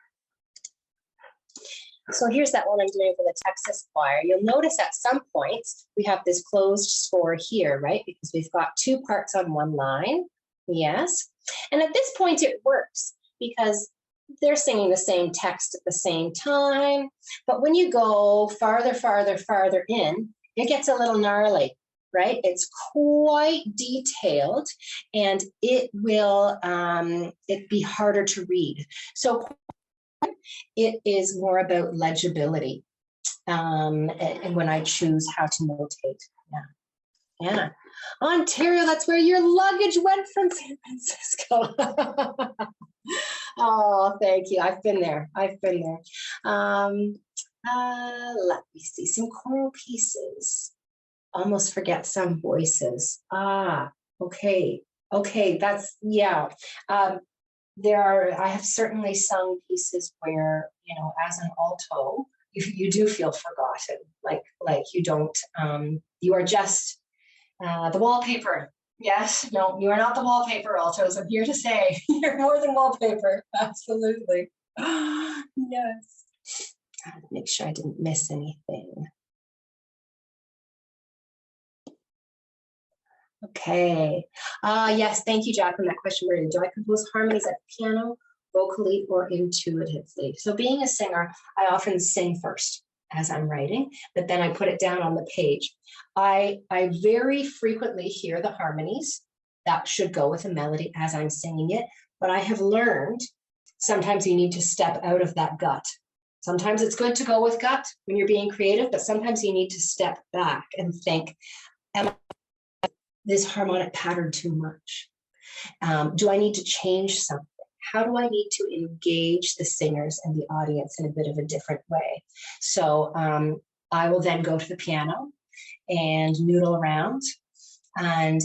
So here's that one I'm doing for the Texas choir. You'll notice at some points we have this closed score here, right? Because we've got two parts on one line. Yes. And at this point it works because they're singing the same text at the same time. But when you go farther, farther, farther in, it gets a little gnarly, right? It's quite detailed and it will it be harder to read. So it is more about legibility and when I choose how to notate. Yeah. Yeah. Ontario, that's where your luggage went from San Francisco. Oh, thank you. I've been there. I've been there. Let me see some choral pieces. Almost forget some voices. Okay. Okay, that's, yeah. I have certainly sung pieces where, you know, as an alto, you do feel forgotten. Like you don't, you are just the wallpaper. Yes, no, you are not the wallpaper, altos. I'm here to say you're more than wallpaper. Absolutely. Yes. Make sure I didn't miss anything. Okay. Yes, thank you, Jack, for that question. Do I compose harmonies at the piano, vocally, or intuitively? So being a singer, I often sing first as I'm writing, but then I put it down on the page. I very frequently hear the harmonies that should go with a melody as I'm singing it, but I have learned sometimes you need to step out of that gut. Sometimes it's good to go with gut when you're being creative, but sometimes you need to step back and think, am I this harmonic pattern too much? Do I need to change something? How do I need to engage the singers and the audience in a bit of a different way? So I will then go to the piano and noodle around and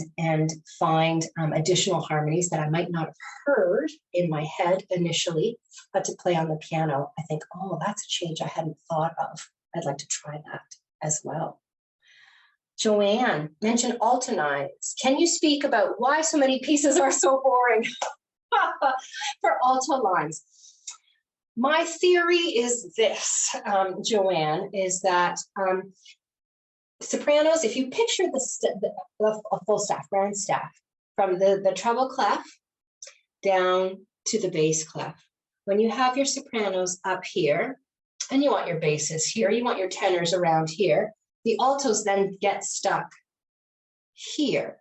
find additional harmonies that I might not have heard in my head initially, but to play on the piano, I think, oh, that's a change I hadn't thought of. I'd like to try that as well. Joanne mentioned altonize. Can you speak about why so many pieces are so boring for alto lines? My theory is this, Joanne, is that sopranos, if you picture a full staff, grand staff, from the treble clef down to the bass clef, when you have your sopranos up here, and you want your basses here, you want your tenors around here, the altos then get stuck here.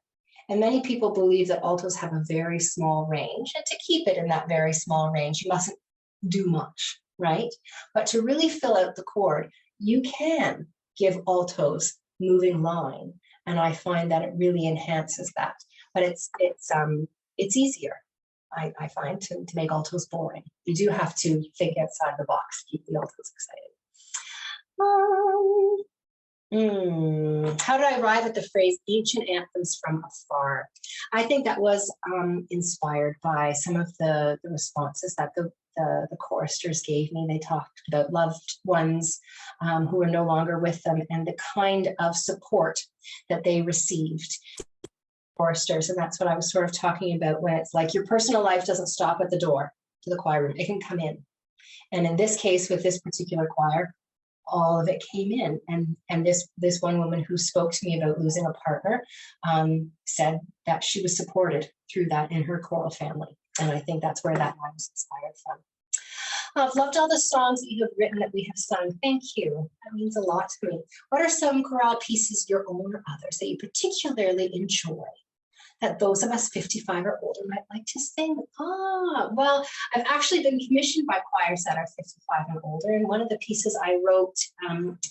And many people believe that altos have a very small range, and to keep it in that very small range, you mustn't do much, right? But to really fill out the chord, you can give altos moving line, and I find that it really enhances that. But it's easier, I find, to make altos boring. You do have to think outside the box to keep the altos excited. How did I arrive at the phrase ancient anthems from afar? I think that was inspired by some of the responses that the choristers gave me. They talked about loved ones who were no longer with them and the kind of support that they received. Choristers, and that's what I was sort of talking about when it's like your personal life doesn't stop at the door to the choir room. It can come in. And in this case, with this particular choir, all of it came in, and this one woman who spoke to me about losing a partner said that she was supported through that in her choral family, and I think that's where that line was inspired from. I've loved all the songs that you have written that we have sung. Thank you. That means a lot to me. What are some chorale pieces, your own or others, that you particularly enjoy, that those of us 55 or older might like to sing? Well, I've actually been commissioned by choirs that are 55 and older, and one of the pieces I wrote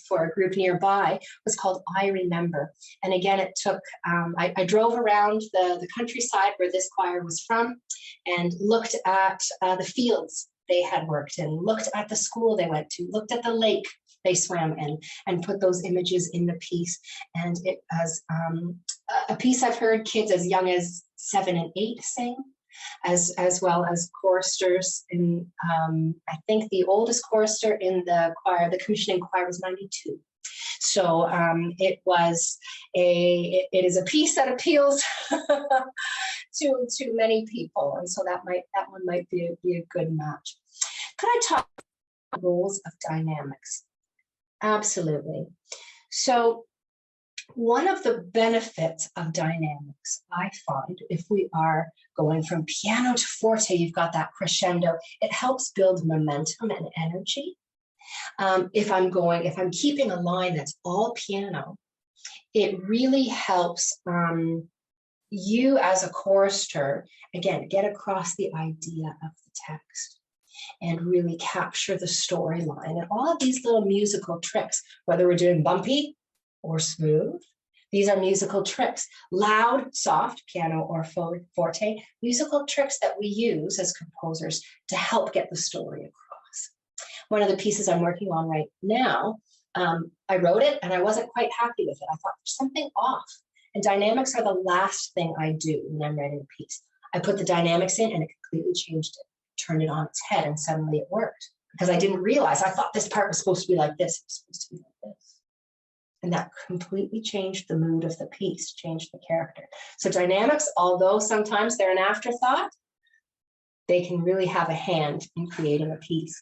for a group nearby was called I Remember. And again, it took, I drove around the countryside where this choir was from and looked at the fields they had worked in, looked at the school they went to, looked at the lake they swam in, and put those images in the piece. And it was a piece I've heard kids as young as 7 and 8 sing, as well as choristers. And I think the oldest chorister in the choir, the commissioning choir, was 92. So it is a piece that appeals to many people, and so that one might be a good match. Could I talk about roles of dynamics? Absolutely. So one of the benefits of dynamics, I find, if we are going from piano to forte, you've got that crescendo, it helps build momentum and energy. If I'm keeping a line that's all piano, it really helps you as a chorister, again, get across the idea of the text and really capture the storyline. And all of these little musical tricks, whether we're doing bumpy or smooth, these are musical tricks. Loud, soft, piano or forte, musical tricks that we use as composers to help get the story across. One of the pieces I'm working on right now, I wrote it and I wasn't quite happy with it. I thought there's something off. And dynamics are the last thing I do when I'm writing a piece. I put the dynamics in and it completely changed it, turned it on its head, and suddenly it worked. Because I didn't realize, I thought this part was supposed to be like this, it was supposed to be like this. And that completely changed the mood of the piece, changed the character. So dynamics, although sometimes they're an afterthought, they can really have a hand in creating a piece.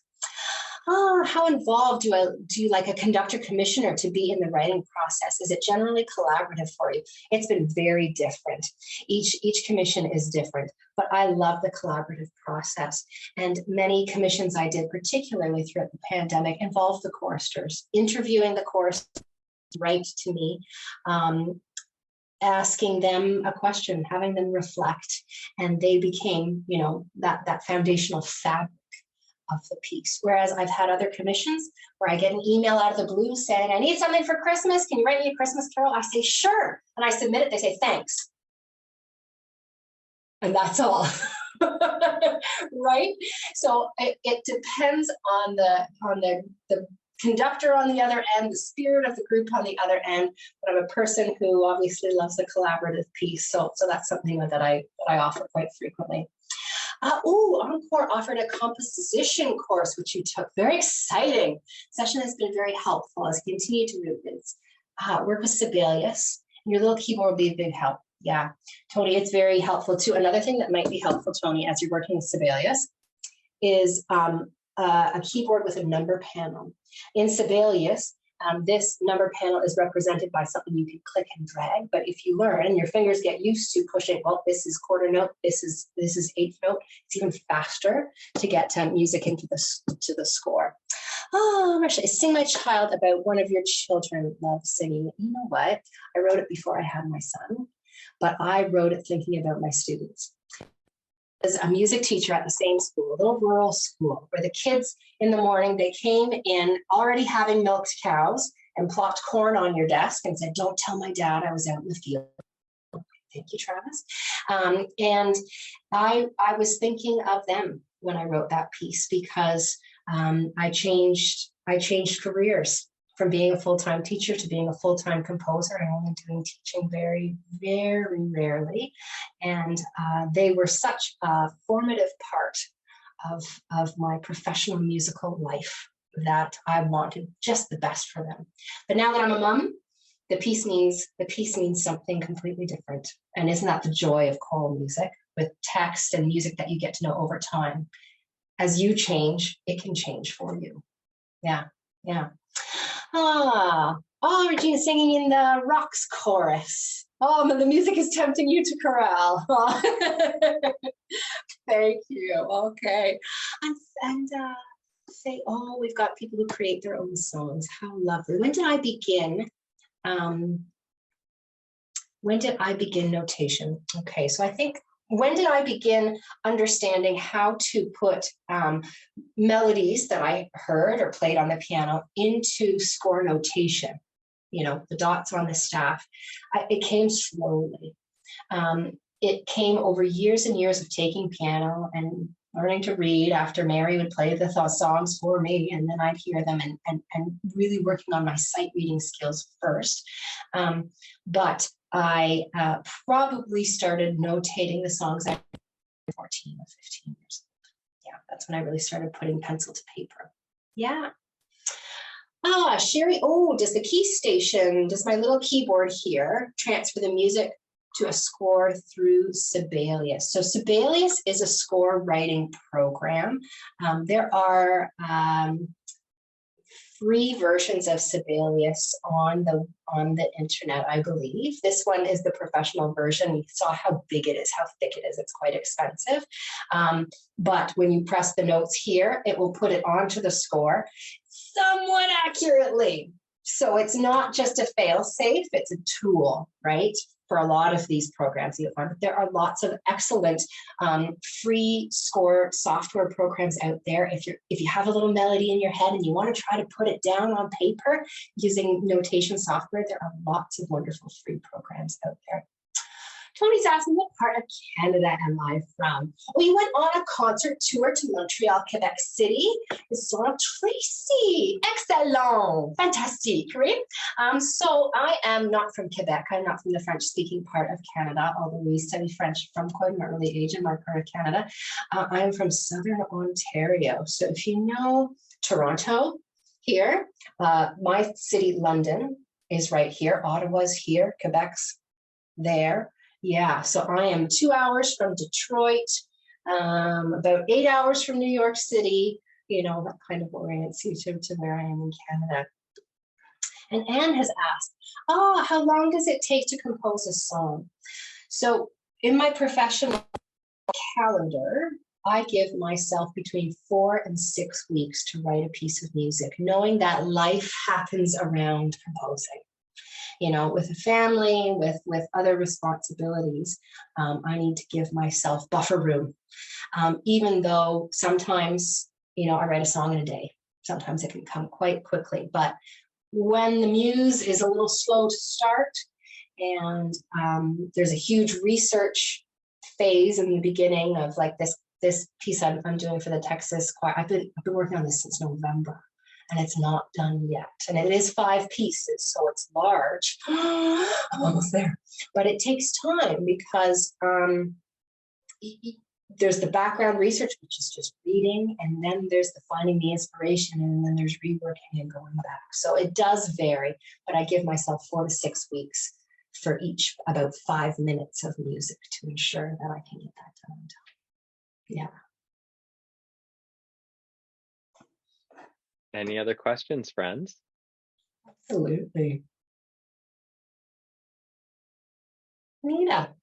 How involved do you like a conductor commissioner to be in the writing process? Is it generally collaborative for you? It's been very different. Each commission is different, but I love the collaborative process. And many commissions I did, particularly throughout the pandemic, involved the choristers, interviewing the choristers write to me, asking them a question, having them reflect, and they became, that foundational fabric of the piece. Whereas I've had other commissions where I get an email out of the blue saying, I need something for Christmas. Can you write me a Christmas carol? I say, sure. And I submit it. They say, thanks. And that's all. Right? So it depends on the conductor on the other end, the spirit of the group on the other end. But I'm a person who obviously loves a collaborative piece. So that's something that I offer quite frequently. Encore offered a composition course, which you took. Very exciting. Session has been very helpful as you continue to move this. Work with Sibelius. Your little keyboard will be a big help. Yeah, Tony, it's very helpful too. Another thing that might be helpful, Tony, as you're working with Sibelius is a keyboard with a number panel. In Sibelius, this number panel is represented by something you can click and drag, but if you learn and your fingers get used to pushing, well, this is quarter note, this is eighth note, it's even faster to get music into the score. Oh, Marsha, sing my child about one of your children love singing. You know what? I wrote it before I had my son, but I wrote it thinking about my students. As a music teacher at the same school, a little rural school, where the kids in the morning, they came in already having milked cows and plopped corn on your desk and said, don't tell my dad I was out in the field. Thank you, Travis. And I was thinking of them when I wrote that piece because I changed careers from being a full-time teacher to being a full-time composer. I'm only doing teaching very, very rarely. And they were such a formative part of my professional musical life that I wanted just the best for them. But now that I'm a mom, the piece means something completely different. And isn't that the joy of choral music, with text and music that you get to know over time? As you change, it can change for you. Yeah. Regina singing in the Rocks chorus. The music is tempting you to chorale. Thank you. Okay. And say, we've got people who create their own songs. How lovely. When did I begin? Notation? Okay, so I think, when did I begin understanding how to put melodies that I heard or played on the piano into score notation? The dots on the staff. It came slowly. It came over years and years of taking piano and learning to read after Mary would play the songs for me, and then I'd hear them and really working on my sight reading skills first. But I probably started notating the songs at 14 or 15 years old. Yeah, that's when I really started putting pencil to paper. Yeah. Sherry, does the key station, does my little keyboard here transfer the music to a score through Sibelius? So Sibelius is a score writing program. There are free versions of Sibelius on the internet, I believe. This one is the professional version. You saw how big it is, how thick it is. It's quite expensive. But when you press the notes here, it will put it onto the score somewhat accurately. So it's not just a fail-safe, it's a tool, right? For a lot of these programs you'll find, but there are lots of excellent free score software programs out there. If you have a little melody in your head and you want to try to put it down on paper using notation software, there are lots of wonderful free programs out there. Tony's asking, what part of Canada am I from? We went on a concert tour to Montreal, Quebec City. Sora Tracy, excellent, fantastic, right? So I am not from Quebec. I'm not from the French-speaking part of Canada, although we study French from quite an early age in my part of Canada. I am from Southern Ontario. So if you know Toronto here, my city, London, is right here. Ottawa's here, Quebec's there. Yeah, so I am 2 hours from Detroit, about 8 hours from New York City. You know, that kind of orients you to where I am in Canada. And Anne has asked, how long does it take to compose a song? So in my professional calendar, I give myself between 4 and 6 weeks to write a piece of music, knowing that life happens around composing. You know, with a family, with other responsibilities, I need to give myself buffer room. Even though sometimes, you know, I write a song in a day. Sometimes it can come quite quickly. But when the muse is a little slow to start and there's a huge research phase in the beginning of like this piece I'm doing for the Texas choir. I've been working on this since November. And it's not done yet. And it is 5 pieces, so it's large. I'm almost there. But it takes time because there's the background research, which is just reading, and then there's the finding the inspiration, and then there's reworking and going back. So it does vary, but I give myself 4 to 6 weeks for each about 5 minutes of music to ensure that I can get that done. Yeah. Any other questions, friends? Absolutely. Nina,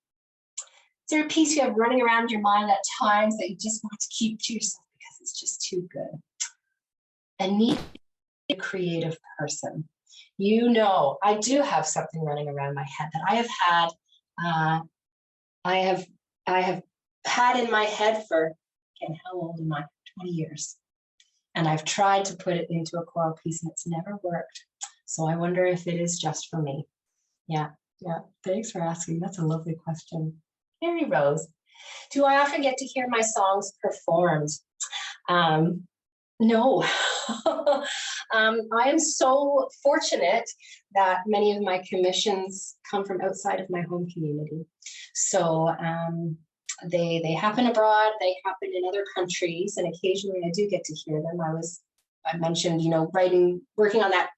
is there a piece you have running around your mind at times that you just want to keep to yourself because it's just too good? Anita is a creative person. You know, I do have something running around my head that I have had in my head for, again, how old am I? 20 years. And I've tried to put it into a choral piece and it's never worked. So I wonder if it is just for me. Yeah. Thanks for asking. That's a lovely question. Mary Rose, do I often get to hear my songs performed? No. I am so fortunate that many of my commissions come from outside of my home community. So they happen abroad, they happen in other countries, and occasionally I do get to hear them. I mentioned, you know, working on that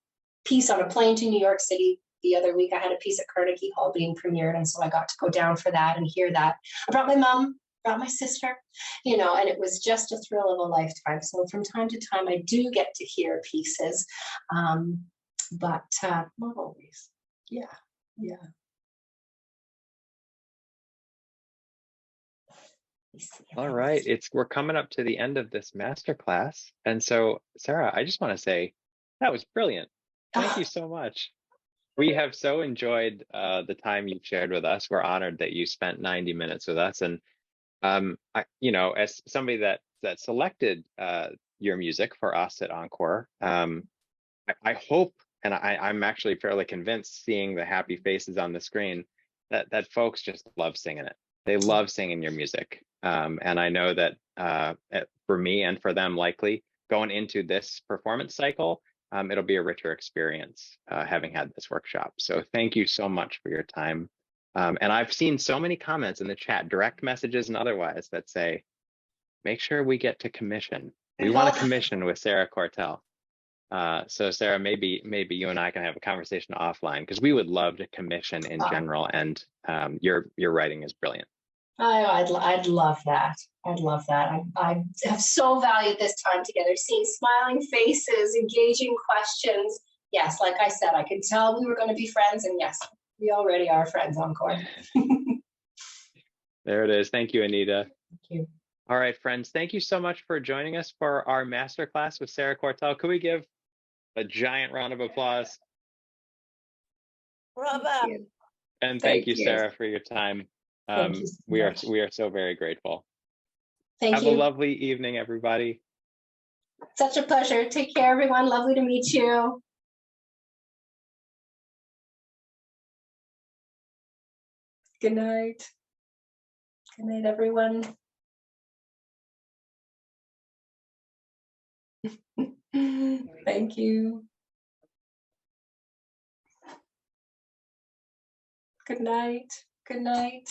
piece on a plane to New York City the other week. I had a piece at Carnegie Hall being premiered, and so I got to go down for that and hear that. I brought my mom, brought my sister, you know, and it was just a thrill of a lifetime. So from time to time, I do get to hear pieces, but not always. Yeah. All right, we're coming up to the end of this masterclass. And so, Sarah, I just want to say that was brilliant. Thank you so much. We have so enjoyed the time you've shared with us. We're honored that you spent 90 minutes with us. And you know, as somebody that selected your music for us at Encore, I hope, and I'm actually fairly convinced, seeing the happy faces on the screen, that folks just love singing it. They love singing your music. And I know that for me and for them, likely going into this performance cycle, it'll be a richer experience having had this workshop. So thank you so much for your time. And I've seen so many comments in the chat, direct messages and otherwise, that say, make sure we get to commission. We want to commission with Sarah Quartel. So Sarah, maybe you and I can have a conversation offline, because we would love to commission in general, and your writing is brilliant. I'd love that. I'd love that. I have so valued this time together, seeing smiling faces, engaging questions. Yes, like I said, I could tell we were going to be friends, and yes, we already are friends, Encore. There it is. Thank you, Anita. Thank you. All right, friends, thank you so much for joining us for our masterclass with Sarah Quartel. Could we give a giant round of applause? Bravo. And thank you, Sarah, for your time. Thank you so we much. are so very grateful. Thank Have you. a lovely evening, everybody. Such a pleasure. Take care, everyone. Lovely to meet you. Good night. Good night, everyone. Thank you. Good night. Good night.